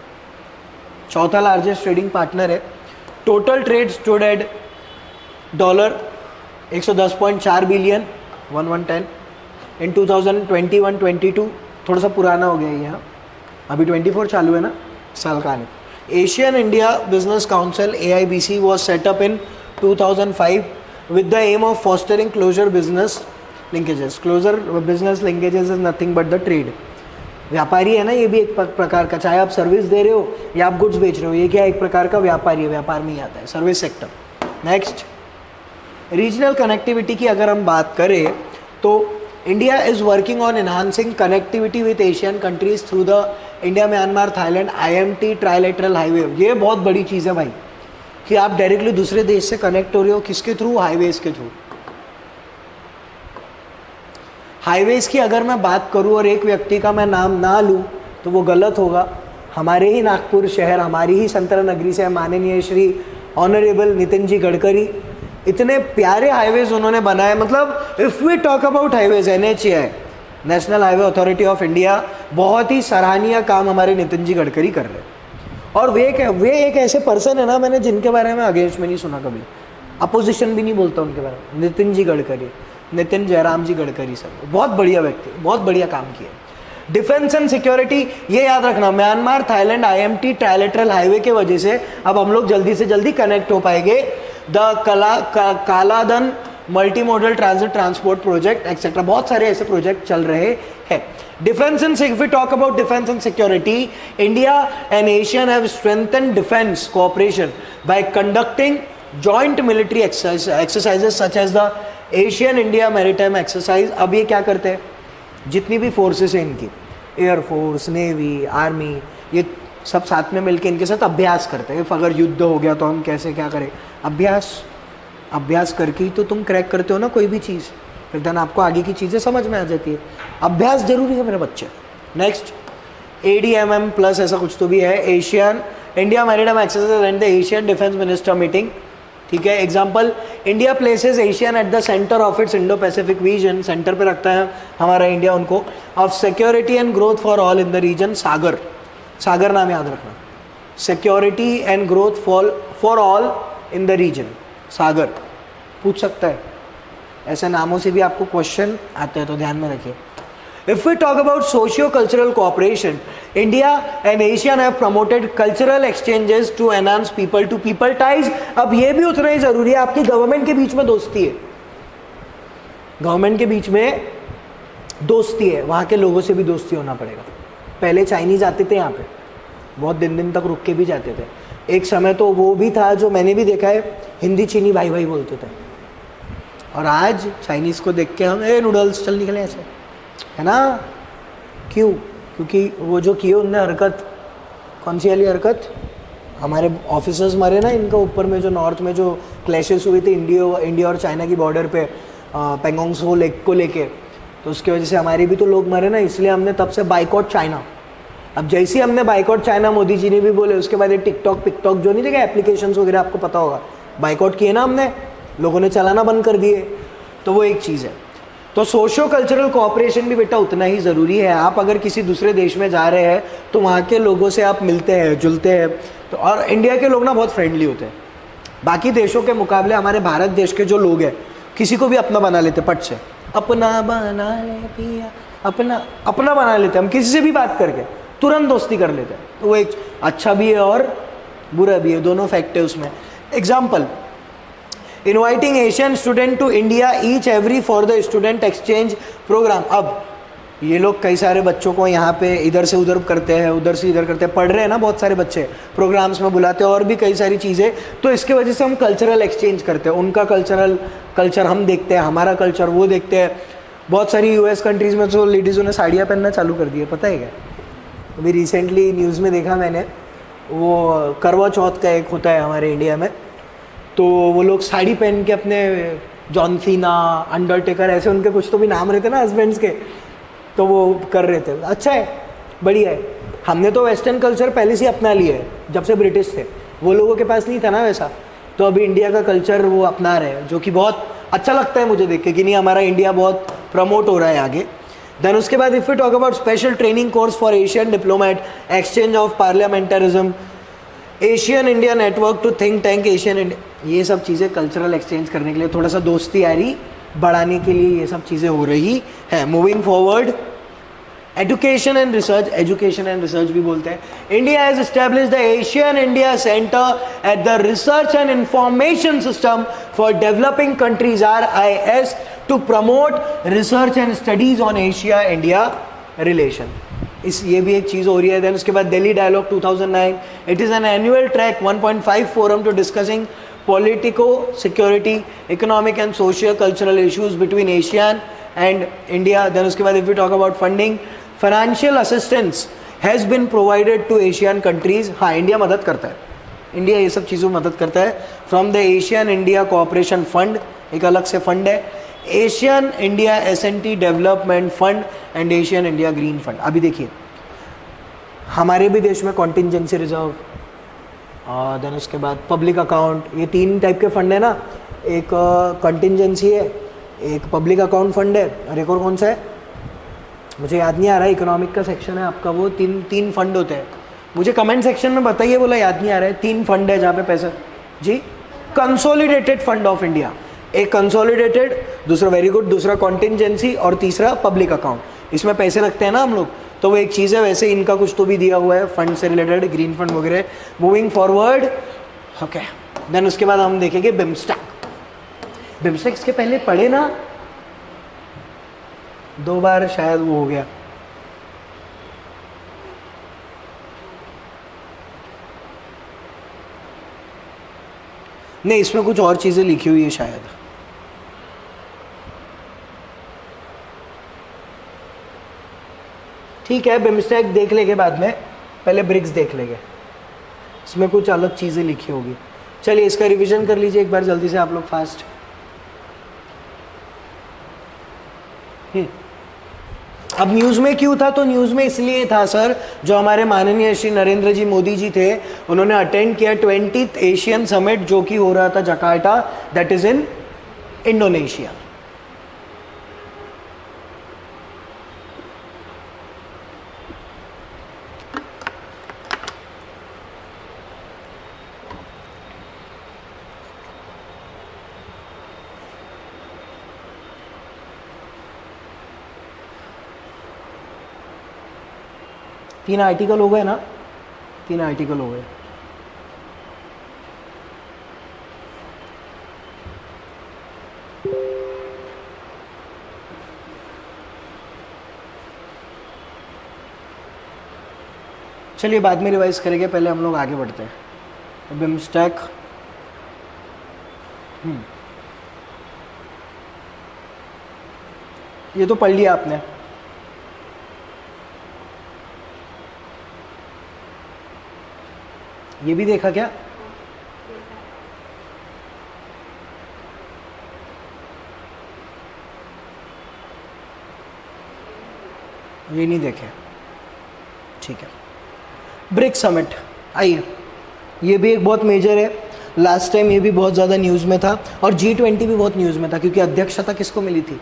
4था लार्जेस्ट ट्रेडिंग पार्टनर है। Total trade stood at $110.4 billion 1110 इन 2021-22। थोड़ा सा पुराना हो गया ये, यहाँ अभी 24 चालू है ना, साल का नहीं। Asian India business council AIBC was set up in 2005 with the aim of fostering closer business linkages. Closer business linkages is nothing but the trade. व्यापारी है ना ये भी एक प्रकार का, चाहे आप सर्विस दे रहे हो या आप गुड्स बेच रहे हो, ये क्या एक प्रकार का व्यापारी है, व्यापार में ही आता है, service sector. Next, regional connectivity की अगर हम बात करें तो India is working on enhancing connectivity with Asian countries through the India Myanmar Thailand IMT trilateral highway. ये बहुत बड़ी चीज़ है भाई कि आप डायरेक्टली दूसरे देश से कनेक्ट हो रहे हो, किसके थ्रू, हाईवेज के थ्रू। हाईवेज की अगर मैं बात करूं और एक व्यक्ति का मैं नाम ना लूं तो वो गलत होगा। हमारे ही नागपुर शहर, हमारी ही संतरा नगरी से माननीय श्री ऑनरेबल नितिन जी गडकरी, इतने प्यारे हाईवेज उन्होंने बनाए। मतलब if we talk about highways, NHAI national highway authority of India, बहुत ही सराहनीय काम हमारे नितिन जी गडकरी कर रहे हैं। और वे एक ऐसे पर्सन है ना, मैंने जिनके बारे में अगेंस्ट में नहीं सुना कभी, अपोजिशन भी नहीं बोलता उनके बारे में। नितिन जी गडकरी, नितिन जयराम जी गडकरी सर, बहुत बढ़िया व्यक्ति, बहुत बढ़िया काम किया। डिफेंस एंड सिक्योरिटी, ये याद रखना, Myanmar Thailand IMT trilateral highway के वजह से अब हम लोग जल्दी से जल्दी कनेक्ट हो पाएंगे। The Kaladan multi modal transit transport project etcetera, बहुत सारे ऐसे प्रोजेक्ट चल रहे हैं। Defence and if we talk about defence and security, India and ASEAN have strengthened defence cooperation by conducting joint military exercises such as the ASEAN India maritime exercise. अब ये क्या करते हैं, जितनी भी फोर्सेस हैं इनकी, एयरफोर्स, नेवी, आर्मी, ये सब साथ में मिलकर इनके साथ अभ्यास करते हैं। अगर युद्ध हो गया तो हम कैसे क्या करें, अभ्यास करके ही तो तुम क्रैक करते हो ना कोई भी चीज़, फिर देन आपको आगे की चीज़ें समझ में आ जाती है। अभ्यास जरूरी है मेरे बच्चे। नेक्स्ट, ADMM प्लस ऐसा कुछ तो भी है, ASEAN India maritime exercise and the ASEAN defence minister meeting, ठीक है। Example, India places ASEAN at the centre of its Indo Pacific region, centre पे रखता है हमारा इंडिया उनको, of security and growth for all in the region, SAGAR, SAGAR नाम याद रखना, security and growth for all in the region, SAGAR पूछ सकता है, ऐसे नामों से भी आपको क्वेश्चन आते हैं तो ध्यान में रखिए। If we talk about socio-cultural cooperation, India and ASEAN have promoted cultural exchanges to enhance people-to-people ties. अब ये भी उतना ही जरूरी है, आपकी गवर्नमेंट के बीच में दोस्ती है, गवर्नमेंट के बीच में दोस्ती है, वहाँ के लोगों से भी दोस्ती होना पड़ेगा। पहले चाइनीज आते थे यहाँ पे, बहुत दिन दिन तक रुक के भी जाते थे, एक समय तो वो भी था जो मैंने भी देखा है, हिंदी चीनी भाई भाई बोलते थे, और आज चाइनीज को देख के हम ए नूडल्स चल निकले ऐसे, है ना। क्यों? क्योंकि वो जो किए उनने हरकत, कौन सी वाली हरकत, हमारे ऑफिसर्स मरे ना इनका ऊपर में, जो नॉर्थ में जो क्लैशेस हुए थे इंडिया और चाइना की बॉर्डर पे पेंगोंग सो लेक को लेके, तो उसकी वजह से हमारे भी तो लोग मरे ना, इसलिए हमने तब से बाइकॉट चाइना। अब जैसे ही हमने बाइकॉट चाइना मोदी जी ने भी बोले, उसके बाद ये टिकटॉक पिकटॉक जो नहीं देखा एप्लीकेशंस वगैरह, आपको पता होगा, बाइकॉट किए ना हमने, लोगों ने चलाना बंद कर दिए, तो वो एक चीज़ है। तो सोशो कल्चरल कोऑपरेशन भी बेटा उतना ही ज़रूरी है। आप अगर किसी दूसरे देश में जा रहे हैं तो वहाँ के लोगों से आप मिलते हैं जुलते हैं, तो और इंडिया के लोग ना बहुत फ्रेंडली होते हैं, बाकी देशों के मुकाबले हमारे भारत देश के जो लोग हैं किसी को भी अपना बना लेते पट से, अपना बना ले पिया, अपना अपना बना लेते, हम किसी से भी बात करके तुरंत दोस्ती कर लेते हैं, तो वो एक अच्छा भी है और बुरा भी है, दोनों फैक्ट है उसमें। Example, inviting ASEAN student to India each every for the student exchange programme. अब ये लोग कई सारे बच्चों को यहाँ पे इधर से उधर करते हैं, उधर से इधर करते हैं, पढ़ रहे हैं ना बहुत सारे बच्चे, प्रोग्राम्स में बुलाते हैं और भी कई सारी चीज़ें, तो इसके वजह से हम कल्चरल एक्सचेंज करते हैं, उनका कल्चर हम देखते हैं, हमारा कल्चर वो देखते हैं। बहुत सारी US कंट्रीज़ में तो लेडीज़ों ने साड़ियाँ पहनना चालू कर दी है, पता है क्या? अभी रिसेंटली न्यूज़ में देखा मैंने, वो करवा चौथ का एक होता है हमारे इंडिया में, तो वो लोग साड़ी पहन के अपने जॉन सीना, अंडरटेकर, ऐसे उनके कुछ तो भी नाम रहते ना हस्बैंड्स के, तो वो कर रहे थे। अच्छा है, बढ़िया है। हमने तो वेस्टर्न कल्चर पहले से अपना लिया है, जब से ब्रिटिश थे, वो लोगों के पास नहीं था ना वैसा, तो अभी इंडिया का कल्चर वो अपना रहे हैं, जो कि बहुत अच्छा लगता है मुझे देख के कि नहीं हमारा इंडिया बहुत प्रमोट हो रहा है आगे। देन उसके बाद if you talk about special training course for ASEAN diplomat, exchange of parliamentarism, ASEAN India network to think tank ASEAN India, ये सब चीज़ें कल्चरल एक्सचेंज करने के लिए, थोड़ा सा दोस्ती यारी बढ़ाने के लिए ये सब चीज़ें हो रही है। Moving forward, education and research भी बोलते हैं। India has established the ASEAN India centre at the research and information system for developing countries RIS to promote research and studies on Asia India relation. ये भी एक चीज़ हो रही है। Then उसके बाद Delhi dialogue 2009, it is an annual track 1.5 forum to discussing politico security economic and socio cultural issues between ASEAN and India. Then उसके बाद if you talk about funding, financial assistance has been provided to ASEAN countries. हाँ, India मदद करता है, India ये सब चीज़ों में मदद करता है। From the ASEAN India cooperation fund, एक अलग से फंड है, ASEAN India S&T development fund and Asian India green fund. अभी देखिए हमारे भी देश में कॉन्टिजेंसी रिजर्व, और देन उसके बाद पब्लिक अकाउंट, ये 3 टाइप के फंड है ना, एक कॉन्टिजेंसी है, एक पब्लिक अकाउंट फंड है, और एक और कौन सा है मुझे याद नहीं आ रहा है, इकोनॉमिक का सेक्शन है आपका, वो तीन फंड होते हैं। मुझे कमेंट सेक्शन में बताइए, बोला याद नहीं आ रहा है। 3 फंड है जहाँ पे पैसा जी, कंसोलिडेटेड फंड ऑफ इंडिया, एक कंसोलिडेटेड, दूसरा वेरी गुड, दूसरा कॉन्टिजेंसी, और तीसरा पब्लिक अकाउंट। इसमें पैसे रखते हैं ना हम लोग, तो वो एक चीज़ है। वैसे इनका कुछ तो भी दिया हुआ है फंड से रिलेटेड, ग्रीन फंड वगैरह। मूविंग फॉरवर्ड, ओके, देन उसके बाद हम देखेंगे बिम्स्टेक। बिम्स्टेक इसके पहले पढ़े ना, 2 बार शायद वो हो गया। नहीं, इसमें कुछ और चीज़ें लिखी हुई है शायद। ठीक है, बिम्स्टेक देख लेंगे बाद में, पहले ब्रिक्स देख लेंगे, इसमें कुछ अलग चीज़ें लिखी होगी। चलिए इसका रिवीजन कर लीजिए एक बार जल्दी से आप लोग फास्ट। अब न्यूज़ में क्यों था? तो न्यूज़ में इसलिए था सर, जो हमारे माननीय श्री नरेंद्र जी मोदी जी थे, उन्होंने अटेंड किया 20th एशियन समिट जो कि हो रहा था Jakarta, that is in Indonesia. तीन आर्टिकल हो गए ना, 3 आर्टिकल हो गए। चलिए बाद में रिवाइज करेंगे, पहले हम लोग आगे बढ़ते हैं। बिमस्टैक, ये तो पढ़ लिया आपने। ये भी देखा क्या? ये नहीं देखे, ठीक है। ब्रिक्स समिट, आइए, ये भी एक बहुत मेजर है। लास्ट टाइम ये भी बहुत ज़्यादा न्यूज़ में था, और G20 भी बहुत न्यूज़ में था, क्योंकि अध्यक्षता किसको मिली थी?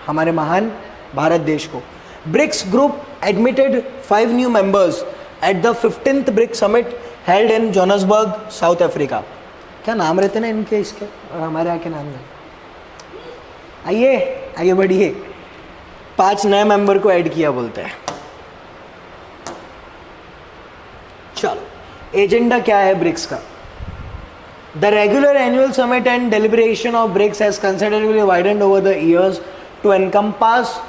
हमारे महान भारत देश को। BRICS group admitted 5 new members at the 15th BRICS summit held in Johannesburg, South Africa. क्या नाम रहते ना इनके, इसके और हमारे यहाँ के नाम है। आइए आइए बढ़िए, 5 नए मेंबर को ऐड किया बोलते हैं। चलो, एजेंडा क्या है ब्रिक्स का? The regular annual summit and deliberation of BRICS has considerably widened over the years to encompass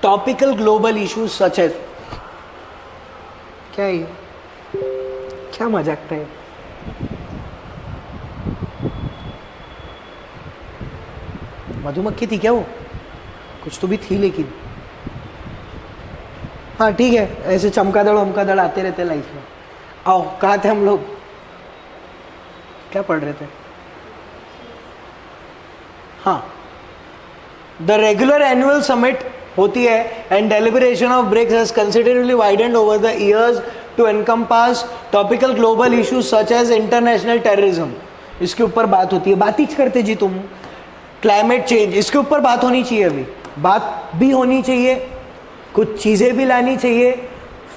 topical global issues such as, क्या है ये? क्या मजाक था ये? मधुमक्खी थी क्या वो? कुछ तो भी थी लेकिन। हाँ ठीक है, ऐसे चमकादड़ वमकादड़ आते रहते लाइफ में। आओ, कहाँ थे हम लोग? क्या पढ़ रहे थे? हाँ, द रेगुलर एनुअल समिट होती है and deliberation of BRICS has considerably widened over the years to encompass topical global issues such as international terrorism. इसके ऊपर बात होती है, बात ही करते जी तुम। क्लाइमेट चेंज, इसके ऊपर बात होनी चाहिए, अभी बात भी होनी चाहिए, कुछ चीज़ें भी लानी चाहिए,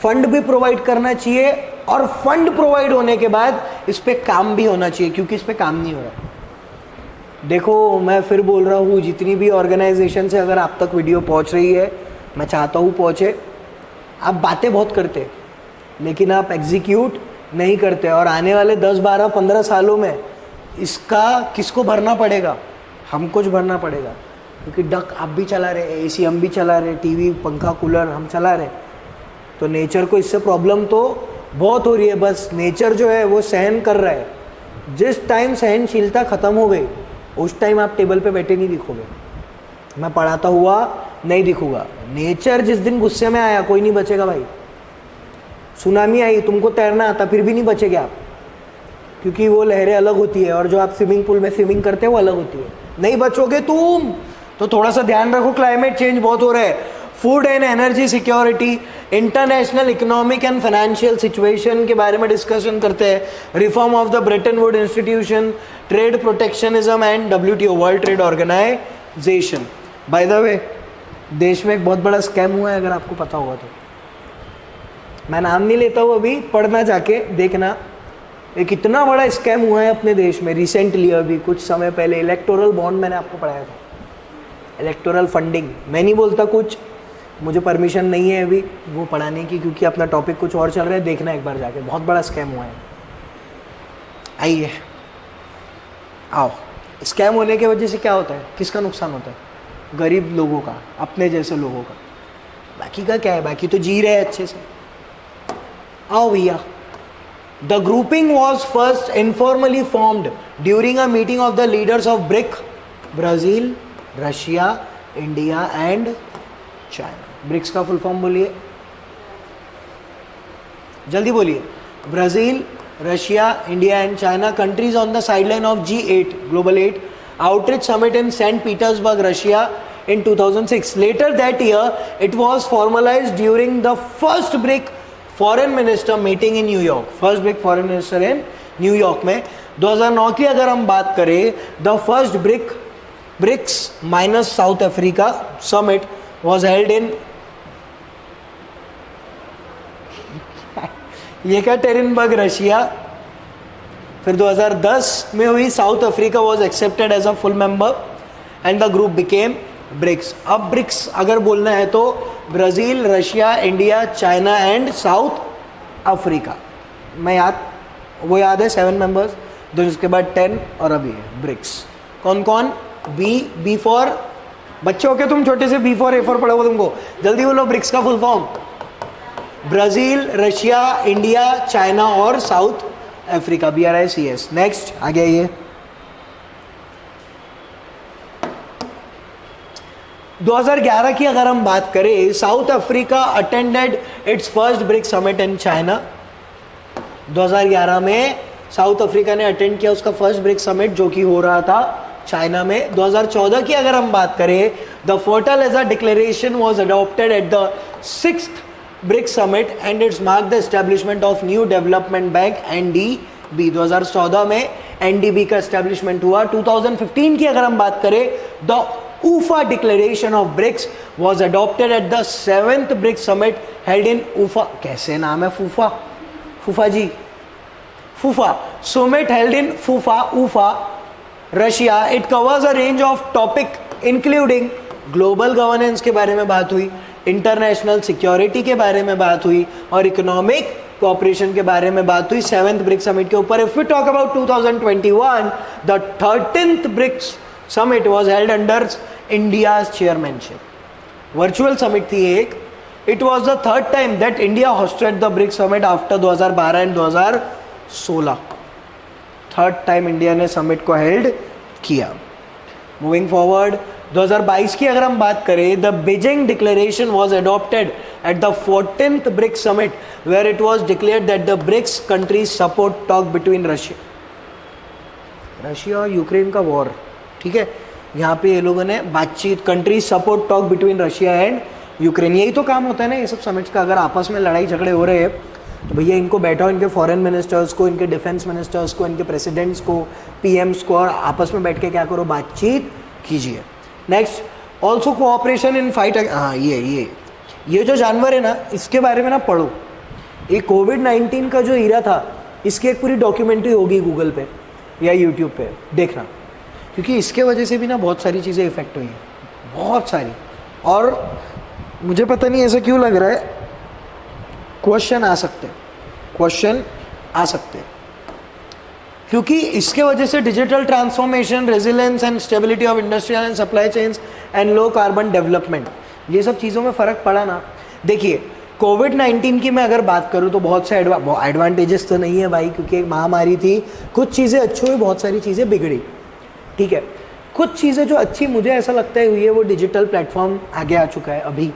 फंड भी प्रोवाइड करना चाहिए, और फंड प्रोवाइड होने के बाद इस पे काम भी होना चाहिए, क्योंकि इस पे काम नहीं हो रहा। देखो, मैं फिर बोल रहा हूँ, जितनी भी ऑर्गेनाइजेशन से अगर आप तक वीडियो पहुँच रही है, मैं चाहता हूँ पहुँचे। आप बातें बहुत करते, लेकिन आप एग्जीक्यूट नहीं करते, और आने वाले 10, 12, 15 सालों में इसका किसको भरना पड़ेगा? हमको जो भरना पड़ेगा, क्योंकि डक आप भी चला रहे, एसी हम भी चला रहे, टीवी पंखा कूलर हम चला रहे, तो नेचर को इससे प्रॉब्लम तो बहुत हो रही है। बस नेचर जो है वो सहन कर रहा है। जिस टाइम सहनशीलता ख़त्म हो गई, उस टाइम आप टेबल पे बैठे नहीं दिखोगे, मैं पढ़ाता हुआ नहीं दिखूंगा। नेचर जिस दिन गुस्से में आया, कोई नहीं बचेगा भाई। सुनामी आई, तुमको तैरना आता, फिर भी नहीं बचेगे आप, क्योंकि वो लहरें अलग होती है, और जो आप स्विमिंग पूल में स्विमिंग करते हो वो अलग होती है। नहीं बचोगे तुम। तो थोड़ा सा ध्यान रखो, क्लाइमेट चेंज बहुत हो रहा है। Food and energy security, international economic and financial situation के बारे में डिस्कशन करते हैं। Reform of the Bretton wood institution, trade protectionism and WTO, world trade organisation. By the way, देश में एक बहुत बड़ा स्कैम हुआ है, अगर आपको पता होगा तो। मैं नाम नहीं लेता हूँ, अभी पढ़ना जाके देखना। एक इतना बड़ा स्कैम हुआ है अपने देश में रिसेंटली, अभी कुछ समय पहले। इलेक्टोरल बॉन्ड मैंने आपको पढ़ाया था, इलेक्टोरल फंडिंग। मैं नहीं बोलता कुछ, मुझे परमिशन नहीं है अभी वो पढ़ाने की, क्योंकि अपना टॉपिक कुछ और चल रहा है। देखना एक बार जाके, बहुत बड़ा स्कैम हुआ है। आइए, आओ। स्कैम होने की वजह से क्या होता है? किसका नुकसान होता है? गरीब लोगों का, अपने जैसे लोगों का। बाकी का क्या है? बाकी तो जी रहे हैं अच्छे से। आओ भैया। The grouping was first informally formed during a meeting of the leaders of BRIC, Brazil, Russia, India and China. BRICS का फुल फॉर्म बोलिए, जल्दी बोलिए। Brazil, Russia, India and China countries on the sideline of G8 Global 8 outreach summit in St. Petersburg, Russia in 2006. Later that year, it was formalized during the first BRIC foreign minister meeting in New York. First BRIC foreign minister in New York में 2009 की अगर हम बात करें, the first BRICS minus South Africa summit was held in Yekaterinburg, Russia. फिर 2010 में हुई. South Africa was accepted as a full member and the group became BRICS. अब ब्रिक्स अगर बोलना है तो Brazil, Russia, India, China and South Africa. मैं वो याद है 7 मेंबर्स. फिर उसके बाद 10 और अभी ब्रिक्स. कौन कौन? बी फॉर बच्चे हो के तुम छोटे से बी फॉर ए फॉर पढ़ोगे तुमको. जल्दी बोलो ब्रिक्स का full form. Brazil, Russia, India, China और साउथ अफ्रीका. BRICS. नेक्स्ट आगे आइए. 2011 की अगर हम बात करें, south Africa attended it's first brick summit in China. 2011 में साउथ अफ्रीका ने अटेंड किया उसका फर्स्ट ब्रिक समिट जो कि हो रहा था चाइना में. 2014 की अगर हम बात करें, the Fortaleza declaration was adopted at the 6th BRICS summit and it's marked the establishment of new development bank NDB. 2014 में NDB का establishment हुआ. 2015 की अगर हम बात करें, the UFA declaration of BRICS was adopted at the 7th BRICS summit held in UFA. कैसे नाम है? फूफा जी. फूफा summit held in UFA, Russia. It covers a range of topic including global governance के बारे में बात हुई, इंटरनेशनल सिक्योरिटी के बारे में बात हुई और इकोनॉमिक कोऑपरेशन के बारे में बात हुई 7th ब्रिक्स समिट के ऊपर. If we talk about 2021, the 13th BRICS summit was held under India's chairmanship. Virtual summit थी एक. It was the third time that India hosted the BRICS summit after 2012 and 2016. Third time India ने summit को held किया. Moving forward, 2022 की अगर हम बात करें, the Beijing declaration was adopted at the 14th BRICS summit where it was declared that the BRICS countries support talk between Russia और Ukraine का वॉर. ठीक है, यहाँ पे ये लोगों ने बातचीत, countries support talk between Russia and Ukraine. यही तो काम होता है ना ये सब समिट्स का. अगर आपस में लड़ाई झगड़े हो रहे हैं तो भैया इनको बैठाओ, इनके फॉरेन मिनिस्टर्स को, इनके डिफेंस मिनिस्टर्स को, इनके प्रेसिडेंट्स को, PMs को, और आपस में बैठ के क्या करो, बातचीत कीजिए. Next, also cooperation in fight. हाँ, ये जो जानवर है ना, इसके बारे में ना पढ़ो. ये कोविड-19 का जो ईरा था, इसकी एक पूरी डॉक्यूमेंट्री होगी गूगल पे या यूट्यूब पे, देखना. क्योंकि इसके वजह से भी ना बहुत सारी चीज़ें इफेक्ट हुई हैं, बहुत सारी. और मुझे पता नहीं ऐसा क्यों लग रहा है, क्वेश्चन आ सकते क्योंकि इसके वजह से digital transformation, resilience and stability of industrial and supply chains and low carbon development, ये सब चीज़ों में फ़र्क पड़ा ना. देखिए, कोविड-19 की मैं अगर बात करूँ तो बहुत से एडवांटेजेस तो नहीं है भाई, क्योंकि एक महामारी थी. कुछ चीज़ें अच्छी हुई, बहुत सारी चीज़ें बिगड़ी. ठीक है, कुछ चीज़ें जो अच्छी मुझे ऐसा लगता है हुई है, वो डिजिटल प्लेटफॉर्म आगे आ चुका है अभी.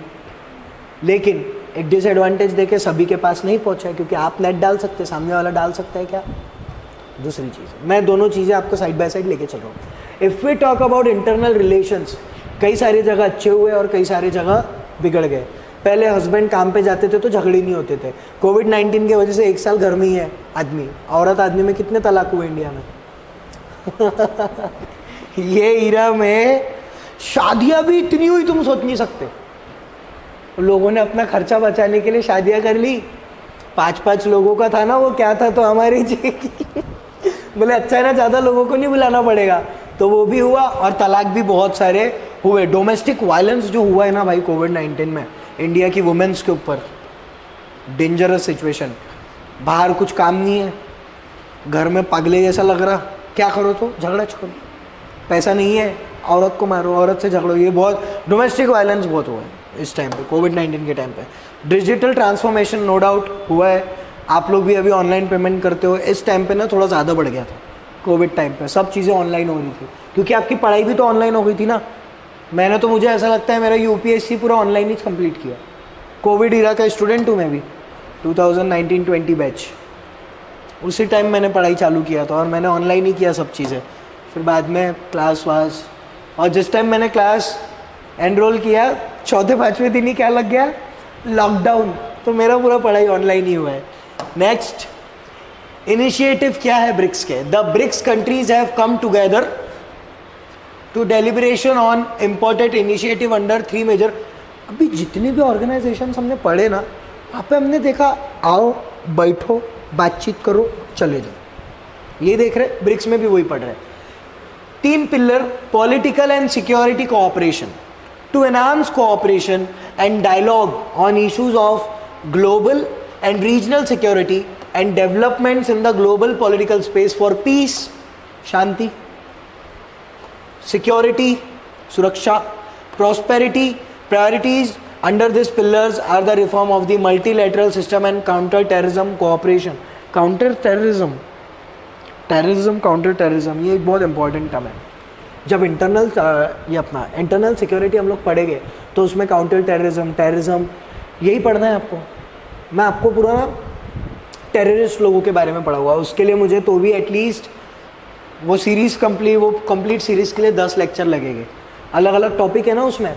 लेकिन एक डिसएडवांटेज देके सभी के पास नहीं पहुँचा है, क्योंकि आप नेट डाल सकते, सामने वाला डाल सकता है क्या. दूसरी चीज़, मैं दोनों चीज़ें आपको साइड बाय साइड लेके चल रहा हूँ. If we talk about internal relations, कई सारी जगह अच्छे हुए और कई सारी जगह बिगड़ गए. पहले हस्बैंड काम पे जाते थे तो झगड़े नहीं होते थे. कोविड-19 की वजह से 1 साल घर में ही है आदमी. औरत आदमी में कितने तलाक हुए इंडिया में. ये ईरा में शादियां भी इतनी हुई तुम सोच नहीं सकते. लोगों ने अपना खर्चा बचाने के लिए शादियां कर ली. 5-5 लोगों का था ना वो, क्या था तो हमारी जी बोले अच्छा है ना, ज़्यादा लोगों को नहीं बुलाना पड़ेगा, तो वो भी हुआ. और तलाक भी बहुत सारे हुए. डोमेस्टिक वायलेंस जो हुआ है ना भाई कोविड-19 में इंडिया की वुमेन्स के ऊपर, डेंजरस सिचुएशन. बाहर कुछ काम नहीं है, घर में पगले जैसा लग रहा, क्या करो तो झगड़ा करो. पैसा नहीं है, औरत को मारो, औरत से झगड़ो. ये बहुत डोमेस्टिक वायलेंस बहुत हुआ है इस टाइम पे, कोविड-19 के टाइम पे. डिजिटल ट्रांसफॉर्मेशन नो डाउट हुआ है. आप लोग भी अभी ऑनलाइन पेमेंट करते हो. इस टाइम पे ना थोड़ा ज़्यादा बढ़ गया था कोविड टाइम पे. सब चीज़ें ऑनलाइन हो रही थी, क्योंकि आपकी पढ़ाई भी तो ऑनलाइन हो गई थी ना. मैंने तो, मुझे ऐसा लगता है मेरा UPSC पूरा ऑनलाइन ही कंप्लीट किया. कोविड ईरा का स्टूडेंट हूँ मैं भी, 2019-20 बैच. उसी टाइम मैंने पढ़ाई चालू किया था और मैंने ऑनलाइन ही किया सब चीज़ें. फिर बाद में क्लास वास, और जिस टाइम मैंने क्लास एनरोल किया, चौथे पाँचवें दिन ही क्या लग गया, लॉकडाउन। तो मेरा पूरा पढ़ाई ऑनलाइन ही हुआ है। नेक्स्ट इनिशिएटिव क्या है ब्रिक्स के? The BRICS countries have come together to deliberation on important initiative under 3 major. अभी जितने भी ऑर्गेनाइजेशन हमने पढ़े ना, वहाँ पे हमने देखा आओ बैठो बातचीत करो चले जाओ। ये देख रहे ब्रिक्स में भी वही पढ़ रहे। 3 pillar, political and security cooperation to enhance cooperation and dialogue on issues of global and regional security and developments in the global political space for peace, शांति, सिक्योरिटी, सुरक्षा, prosperity. Priorities under this pillars are the reform of the multilateral system and counter terrorism cooperation. Counter terrorism, terrorism, counter terrorism, ये एक बहुत important term है। जब internal ये अपना internal security हम लोग पढ़ेंगे तो उसमें काउंटर टेररिज्म यही पढ़ना है आपको। मैं आपको पूरा ना टेररिस्ट लोगों के बारे में पढ़ा हुआ, उसके लिए मुझे तो भी एटलीस्ट वो कंप्लीट सीरीज़ के लिए 10 लेक्चर लगेंगे। अलग अलग टॉपिक है ना उसमें,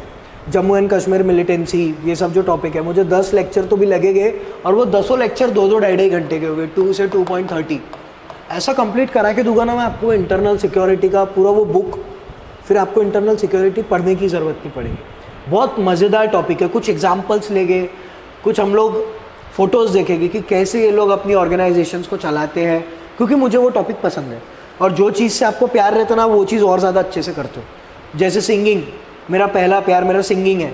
जम्मू एंड कश्मीर मिलिटेंसी, ये सब जो टॉपिक है, मुझे 10 लेक्चर तो भी लगेंगे। और वो 10 लेक्चर 2-2, 2.5 घंटे के हुए, 2 से 2.30 ऐसा कंप्लीट करा के दूंगा ना मैं आपको इंटरनल सिक्योरिटी का पूरा वो बुक। फिर आपको इंटरनल सिक्योरिटी पढ़ने की ज़रूरत नहीं पड़ेगी। बहुत मज़ेदार टॉपिक है। कुछ एग्जाम्पल्स लेंगे, कुछ हम लोग फ़ोटोज़ देखेंगे कि कैसे ये लोग अपनी ऑर्गेनाइजेशंस को चलाते हैं, क्योंकि मुझे वो टॉपिक पसंद है। और जो चीज़ से आपको प्यार रहता है ना, वो चीज़ और ज़्यादा अच्छे से करते हो। जैसे सिंगिंग, मेरा पहला प्यार मेरा सिंगिंग है।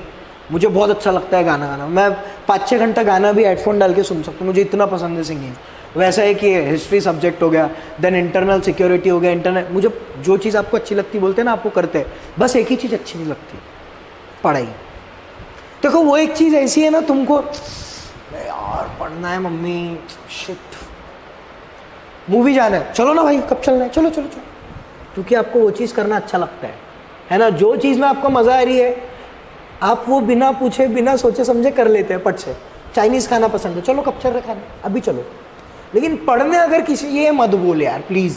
मुझे बहुत अच्छा लगता है गाना गाना। मैं 5-6 घंटा गाना भी हेडफोन डाल के सुन सकता हूँ, मुझे इतना पसंद है सिंगिंग। वैसा है कि हिस्ट्री सब्जेक्ट हो गया, देन इंटरनल सिक्योरिटी हो गया, इंटरनल। मुझे जो चीज़ आपको अच्छी लगती बोलते हैं ना, आपको करते हैं, बस एक ही चीज़ अच्छी नहीं लगती, पढ़ाई। देखो वो एक चीज़ ऐसी है ना, तुमको यार पढ़ना है मम्मी, शिट, मूवी जाना है, चलो ना भाई कब चलना है, चलो चलो चलो, क्योंकि आपको वो चीज़ करना अच्छा लगता है ना। जो चीज़ में आपको मज़ा आ रही है, आप वो बिना पूछे बिना सोचे समझे कर लेते हैं पट से। चाइनीज़ खाना पसंद है, चलो कब चल रहा खाना, अभी चलो। लेकिन पढ़ने अगर किसी, ये मत बोल यार प्लीज़,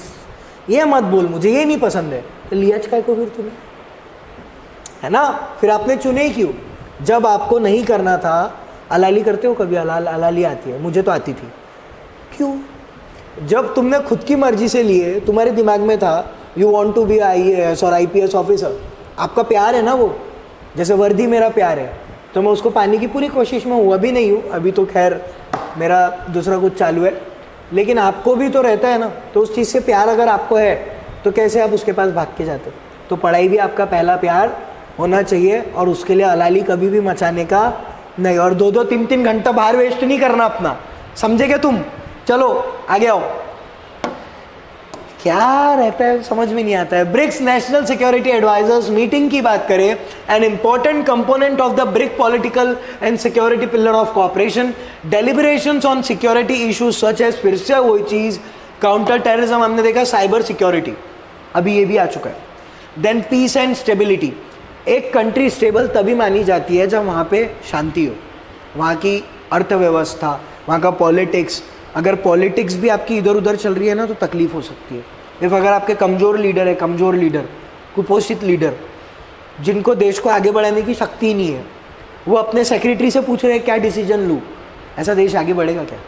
ये मत बोल मुझे ये नहीं पसंद है, तो लिया काय को फिर तूने, है ना। फिर आपने चुने क्यों? जब आपको नहीं करना था। अलाली करते हो कभी? अलाली आती है, मुझे तो आती थी। क्यों? जब तुमने खुद की मर्जी से लिए, तुम्हारे दिमाग में था you want to be IAS और IPS ऑफिसर, आपका प्यार है ना वो, जैसे वर्दी मेरा प्यार है, तो मैं उसको पाने की पूरी कोशिश में हूँ। अभी नहीं हूँ, अभी तो खैर मेरा दूसरा कुछ चालू है, लेकिन आपको भी तो रहता है ना। तो उस चीज़ से प्यार अगर आपको है तो कैसे आप उसके पास भाग के जाते? तो पढ़ाई भी आपका पहला प्यार होना चाहिए, और उसके लिए अलाली कभी भी मचाने का नहीं। और 2-2, 3-3 घंटा बाहर वेस्ट नहीं करना अपना, समझे क्या तुम? चलो आगे आओ। क्या रहता है समझ में नहीं आता है। BRICS national security advisers meeting की बात करें, an important component of the BRIC political and security pillar of cooperation, deliberations on security issues such as, फिर से वही चीज, काउंटर टेररिज्म हमने देखा, साइबर सिक्योरिटी अभी ये भी आ चुका है। देन पीस एंड स्टेबिलिटी, एक कंट्री स्टेबल तभी मानी जाती है जब वहाँ पे शांति हो, वहाँ की अर्थव्यवस्था, वहाँ का पॉलिटिक्स। अगर पॉलिटिक्स भी आपकी इधर उधर चल रही है ना, तो तकलीफ हो सकती है। इफ अगर आपके कमज़ोर लीडर है, कमज़ोर लीडर, कुपोषित लीडर, जिनको देश को आगे बढ़ाने की शक्ति नहीं है, वो अपने सेक्रेटरी से पूछ रहे हैं क्या डिसीजन लूँ, ऐसा देश आगे बढ़ेगा क्या?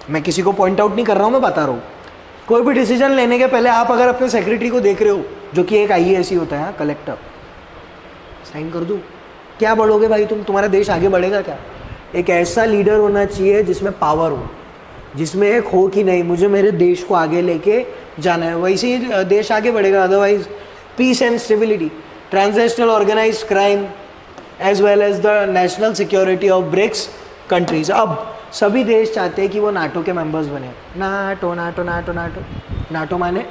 मैं किसी को पॉइंट आउट नहीं कर रहा हूँ, मैं बता रहा हूँ। कोई भी डिसीजन लेने के पहले आप अगर अपने सेक्रेटरी को देख रहे हो, जो कि एक IAS ही होता है, कलेक्टर, साइन कर दूँ, क्या बढ़ोगे भाई तुम? तुम्हारा देश आगे बढ़ेगा क्या? एक ऐसा लीडर होना चाहिए जिसमें पावर हो, जिसमें एक हो कि नहीं मुझे मेरे देश को आगे लेके जाना है, वैसे ही देश आगे बढ़ेगा। Otherwise peace and stability, transnational organised crime as well as the national security of BRICS countries. अब सभी देश चाहते हैं कि वो नाटो के मेंबर्स बने। NATO NATO NATO NATO NATO माने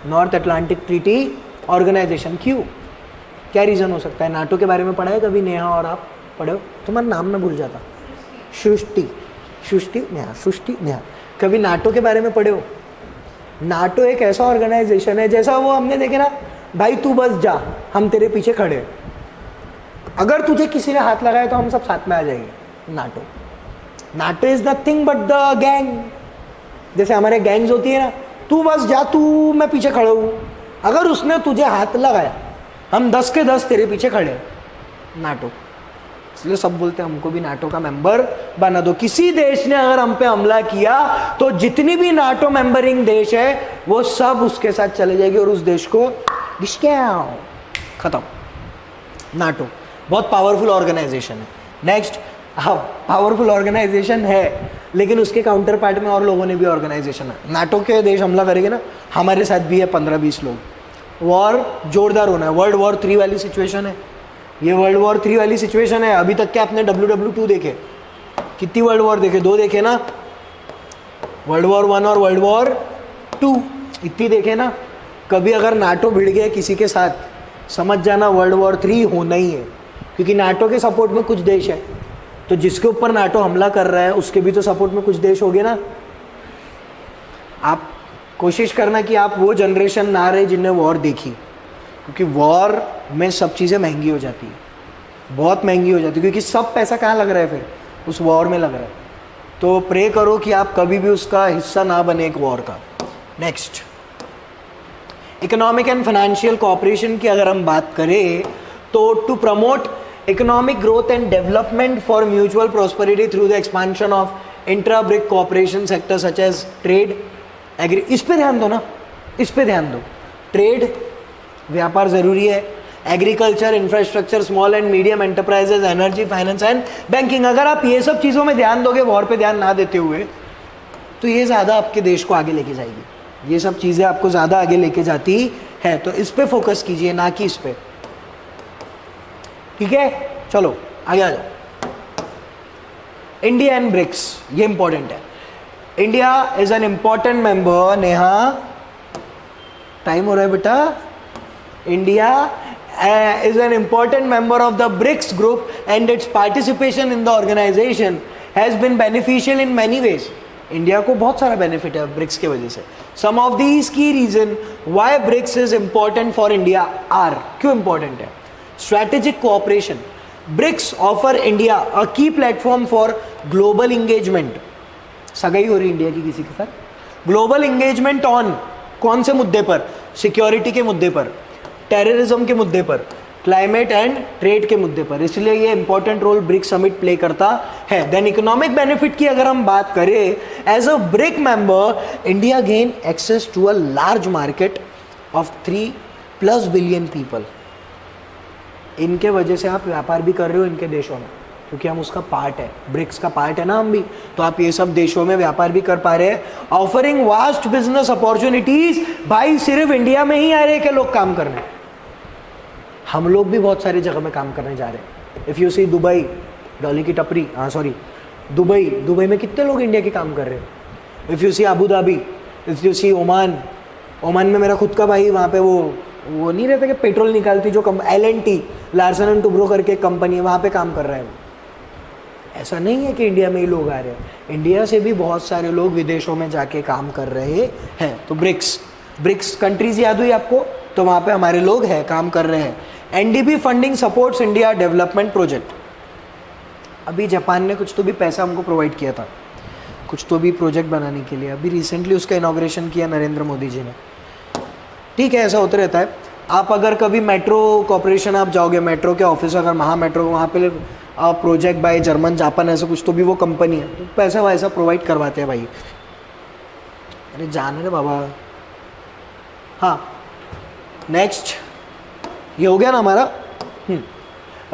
नॉर्थ अटलांटिक ट्रीटी ऑर्गेनाइजेशन। क्यों? क्या रीज़न हो सकता है? नाटो के बारे में पढ़ा है कभी नेहा और आप पढ़े हो? तुम्हारा नाम मैं भूल जाता, सृष्टि नेहा, कभी नाटो के बारे में पढ़े हो? नाटो एक ऐसा ऑर्गेनाइजेशन है, जैसा वो हमने देखे ना, भाई तू बस जा, हम तेरे पीछे खड़े हैं, अगर तुझे किसी ने हाथ लगाया तो हम सब साथ में आ जाएंगे। NATO is nothing but the gang. जैसे हमारे गैंग्स होती है ना, तू बस जा, तू मैं पीछे खड़ा हूँ, अगर उसने तुझे हाथ लगाया हम 10 के 10 तेरे पीछे खड़े हैं। नाटो, इसलिए सब बोलते हैं हमको भी नाटो का मेंबर बना दो। किसी देश ने अगर हम पे हमला किया तो जितनी भी नाटो मेंबरिंग देश है वो सब उसके साथ चले जाएगी और उस देश को खत्म। नाटो बहुत पावरफुल ऑर्गेनाइजेशन है। नेक्स्ट, हाँ पावरफुल ऑर्गेनाइजेशन है लेकिन उसके काउंटर पार्ट में और लोगों ने भी ऑर्गेनाइजेशन है। नाटो के देश हमला करेंगे ना, हमारे साथ भी है 15-20 लोग, वॉर जोरदार होना है। वर्ल्ड वॉर 3 वाली सिचुएशन है ये, वर्ल्ड वॉर 3 वाली सिचुएशन है। अभी तक क्या आपने WW2 देखे? कितनी वर्ल्ड वॉर देखे? 2 देखे ना, वर्ल्ड वॉर 1 और वर्ल्ड वॉर 2, इतनी देखे ना। कभी अगर नाटो भिड़ गया किसी के साथ, समझ जाना वर्ल्ड वॉर 3 होना ही है, क्योंकि नाटो के सपोर्ट में कुछ देश है, तो जिसके ऊपर नाटो हमला कर रहा है उसके भी तो सपोर्ट में कुछ देश हो गए ना। आप कोशिश करना कि आप वो जनरेशन ना रहे जिनने वॉर देखी, क्योंकि वॉर में सब चीज़ें महंगी हो जाती है, बहुत महंगी हो जाती है, क्योंकि सब पैसा कहाँ लग रहा है फिर? उस वॉर में लग रहा है। तो प्रे करो कि आप कभी भी उसका हिस्सा ना बने एक वॉर का। Next, economic and financial cooperation की अगर हम बात करें तो to promote economic growth and development for mutual prosperity through the expansion of intra BRIC cooperation sector such as trade agri. इस पे ध्यान दो ना, इस पे ध्यान दो। ट्रेड, व्यापार ज़रूरी है, agriculture, infrastructure, small and medium enterprises, energy, finance and banking. अगर आप ये सब चीज़ों में ध्यान दोगे वॉर पे ध्यान ना देते हुए, तो ये ज़्यादा आपके देश को आगे लेके जाएगी। ये सब चीज़ें आपको ज़्यादा आगे लेके जाती है, तो इस पे फोकस कीजिए, ना कि इस पे। ठीक है, चलो आगे आ जाओ। इंडिया एंड ब्रिक्स, ये इंपॉर्टेंट है। India is an important member. Neha, time हो रहा है बेटा। India is an important member of the BRICS group and its participation in the organization has been beneficial in many ways. India को बहुत सारा benefit है ब्रिक्स के वजह से। Some of these key reason why BRICS is important for India are, क्यों important है? Strategic cooperation, BRICS offer India a key platform for global engagement. सगाई हो रही इंडिया की किसी के साथ? ग्लोबल इंगेजमेंट ऑन कौन से मुद्दे पर? सिक्योरिटी के मुद्दे पर, टेररिज्म के मुद्दे पर, क्लाइमेट एंड ट्रेड के मुद्दे पर। इसलिए ये important role BRICS summit play करता है। देन इकोनॉमिक बेनिफिट की अगर हम बात करें, as a BRIC member India gain access to a large market of 3+ billion people. इनके वजह से आप व्यापार भी कर रहे हो इनके देशों में, क्योंकि हम उसका पार्ट है, ब्रिक्स का पार्ट है ना हम भी, तो आप ये सब देशों में व्यापार भी कर पा रहे हैं। Offering vast business opportunities. भाई सिर्फ इंडिया में ही आ रहे हैं क्या लोग काम करने? हम लोग भी बहुत सारी जगह में काम करने जा रहे हैं। If you see Dubai, Dolly की टपरी, हाँ सॉरी दुबई में कितने लोग इंडिया के काम कर रहे हैं। If you see Abu Dhabi, if you see Oman में मेरा खुद का भाई वहाँ पे वो नहीं रहता कि पेट्रोल निकालती जो LNT, लार्सन एंड टुब्रो करके कंपनी है, वहाँ पे काम कर रहा है वो। ऐसा नहीं है कि इंडिया में ही लोग आ रहे हैं, इंडिया से भी बहुत सारे लोग विदेशों में जाके काम कर रहे हैं। तो ब्रिक्स कंट्रीज याद हुई आपको, तो वहाँ पे हमारे लोग हैं, काम कर रहे हैं। NDB funding supports India development project. अभी जापान ने कुछ तो भी पैसा हमको प्रोवाइड किया था, कुछ तो भी प्रोजेक्ट बनाने के लिए। अभी रिसेंटली उसका इनॉग्रेशन किया नरेंद्र मोदी जी ने। ठीक है, ऐसा होता रहता है। आप अगर कभी मेट्रो कॉर्पोरेशन आप जाओगे, मेट्रो के ऑफिस अगर महा मेट्रो, वहाँ पे प्रोजेक्ट बाय जर्मन जापान ऐसा कुछ तो भी वो कंपनी है, तो पैसा वैसा प्रोवाइड करवाते हैं भाई। अरे जाने रे बाबा। हाँ, नेक्स्ट ये हो गया ना हमारा।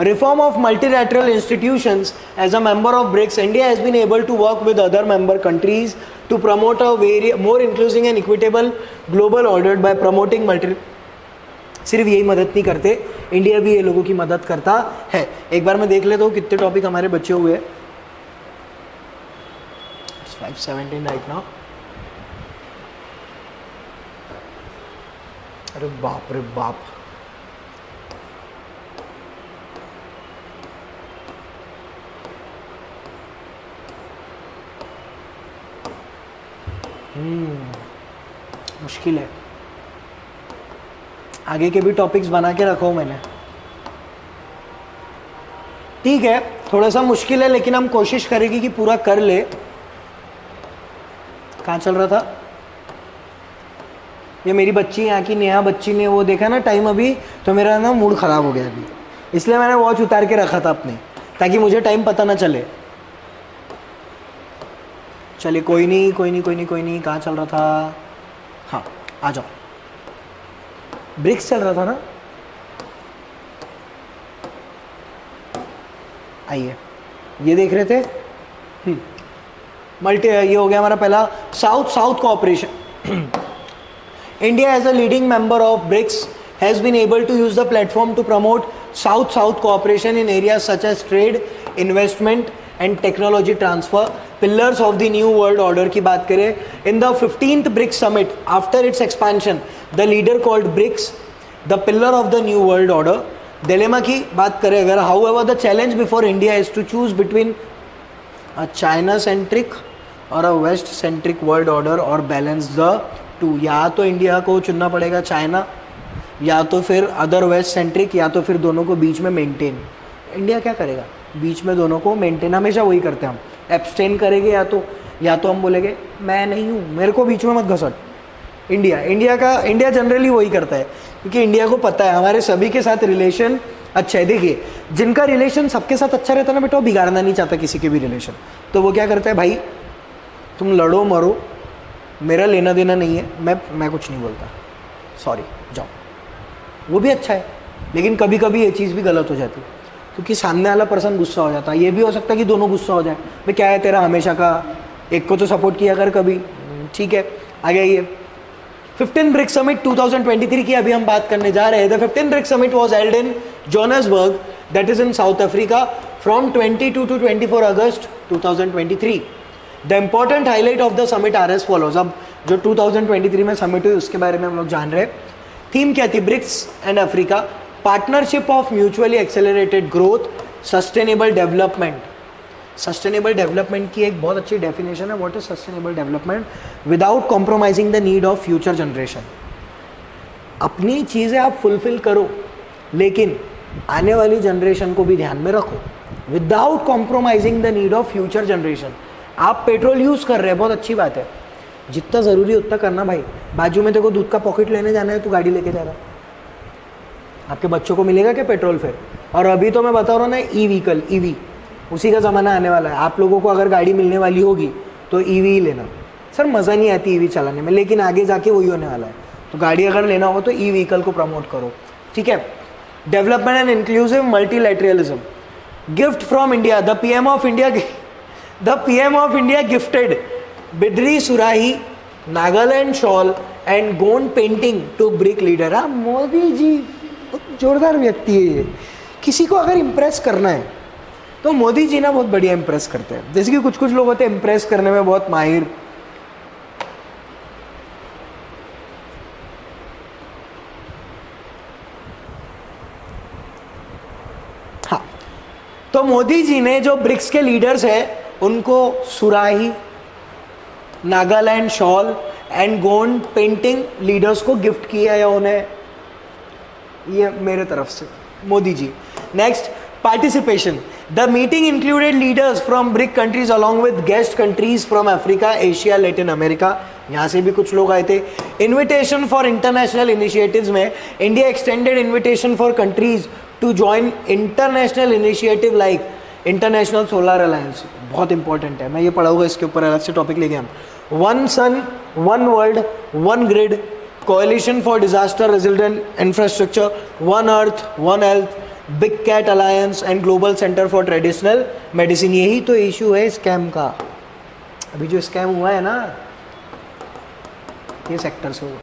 Reform of multilateral institutions. As a member of BRICS, India has been able to work with other member countries to promote a more inclusive and equitable global order by promoting multi. सिर्फ यही मदद नहीं करते, India भी ये लोगों की मदद करता है। एक बार मैं देख लेता हूँ कितने टॉपिक हमारे बचे हुए हैं। 517 राइट नाउ। अरे बाप रे बाप, मुश्किल है। आगे के भी टॉपिक्स बना के रखो मैंने। ठीक है, थोड़ा सा मुश्किल है लेकिन हम कोशिश करेंगे कि पूरा कर ले। कहाँ चल रहा था? ये मेरी बच्ची यहाँ की नेहा बच्ची ने वो देखा ना टाइम अभी, तो मेरा ना मूड ख़राब हो गया अभी। इसलिए मैंने वॉच उतार के रखा था अपने, ताकि मुझे टाइम पता ना चले। चलिए कोई नहीं, कहाँ चल रहा था? हाँ आ जाओ, ब्रिक्स चल रहा था ना। आइए, ये देख रहे थे मल्टी, ये हो गया हमारा पहला south south cooperation. India as a leading member of BRICS has been able to use the platform to promote south south cooperation in areas such as trade, investment and technology transfer. Pillars of the new world order की बात करें, in the 15th BRICS summit after its expansion the leader called BRICS the pillar of the new world order. Dilemma की बात करें अगर, how ever the challenge before India is to choose between a China centric और a West centric world order और balance the two. या तो India को चुनना पड़ेगा चाइना, या तो फिर अदर वेस्ट सेंट्रिक, या तो फिर दोनों को बीच में मेंटेन। इंडिया क्या करेगा? बीच में दोनों को मेंटेन, हमेशा वही करते हैं हम, एब्सटेन करेंगे या तो हम बोलेंगे मैं नहीं हूँ, मेरे को बीच में मत घसट। इंडिया जनरली वही करता है, क्योंकि इंडिया को पता है हमारे सभी के साथ रिलेशन अच्छा है। देखिए, जिनका रिलेशन सबके साथ अच्छा रहता है ना बेटा, वो बिगाड़ना नहीं चाहता किसी के भी रिलेशन, तो वो क्या करता है, भाई तुम लड़ो मरो, मेरा लेना देना नहीं है, मैं कुछ नहीं बोलता, सॉरी जाओ। वो भी अच्छा है, लेकिन कभी कभी ये चीज़ भी गलत हो जाती है, क्योंकि सामने वाला पर्सन गुस्सा हो जाता है। ये भी हो सकता है कि दोनों गुस्सा हो जाए, भाई क्या है तेरा हमेशा का, एक को तो सपोर्ट किया कर कभी, ठीक है। आगे आइए, 15th ब्रिक्स समिट 2023 की अभी हम बात करने जा रहे हैं। The 15th BRICS summit was held in Johannesburg, that is in South Africa, from 22 to 24 August 2023। The important highlight of the summit are as follows. अब जो 2023 में समिट हुई उसके बारे में हम लोग जान रहे हैं। थीम क्या थी? BRICS and Africa, partnership of mutually accelerated growth, sustainable development. Sustainable development की एक बहुत अच्छी डेफिनेशन है, what is sustainable development? Without compromising the need of future generation. अपनी चीज़ें आप फुलफिल करो, लेकिन आने वाली जनरेशन को भी ध्यान में रखो, without compromising the need of future generation. आप पेट्रोल यूज़ कर रहे हैं, बहुत अच्छी बात है, जितना ज़रूरी है उतना करना भाई। बाजू में तेरे को दूध का पॉकेट लेने जाना है, तू गाड़ी लेके जा रहा है, आपके बच्चों को मिलेगा क्या पेट्रोल फिर? और अभी तो मैं बता रहा हूँ ना, ई व्हीकल, ईवी, उसी का ज़माना आने वाला है। आप लोगों को अगर गाड़ी मिलने वाली होगी तो ईवी ही लेना। सर मज़ा नहीं आती ईवी चलाने में, लेकिन आगे जाके वही होने वाला है। तो गाड़ी अगर लेना हो तो ई व्हीकल को प्रमोट करो, ठीक है। Development and inclusive multilateralism, gift from India, the PM of India gifted Bidri surahi, Nagaland shawl and Gond painting to BRIC leader. हाँ, मोदी जी जोरदार व्यक्ति है ये। किसी को अगर इम्प्रेस करना है तो मोदी जी ना बहुत बढ़िया इम्प्रेस करते हैं। जैसे कि कुछ लोग होते हैं इम्प्रेस करने में बहुत माहिर। हाँ, तो मोदी जी ने जो ब्रिक्स के लीडर्स हैं उनको सुराही, Nagaland shawl and Gond painting leaders को गिफ्ट किया है उन्हें, ये मेरे तरफ से Modi ji. Next, participation, the meeting included leaders from BRIC countries along with guest countries from Africa, Asia, Latin America, यहाँ से भी कुछ लोग आए थे। इन्विटेशन फॉर इंटरनेशनल इनिशिएटिव्स में India extended invitation for countries to join international initiative like international solar alliance, बहुत important है, मैं ये पढ़ाऊंगा, इसके ऊपर अलग से टॉपिक लेंगे हम। One sun, one world, one grid, coalition for disaster resilient infrastructure, one earth, one health, big cat alliance and global centre for traditional medicine. यही तो इशू है स्कैम का, अभी जो स्कैम हुआ है ना, ये सेक्टर से हुआ।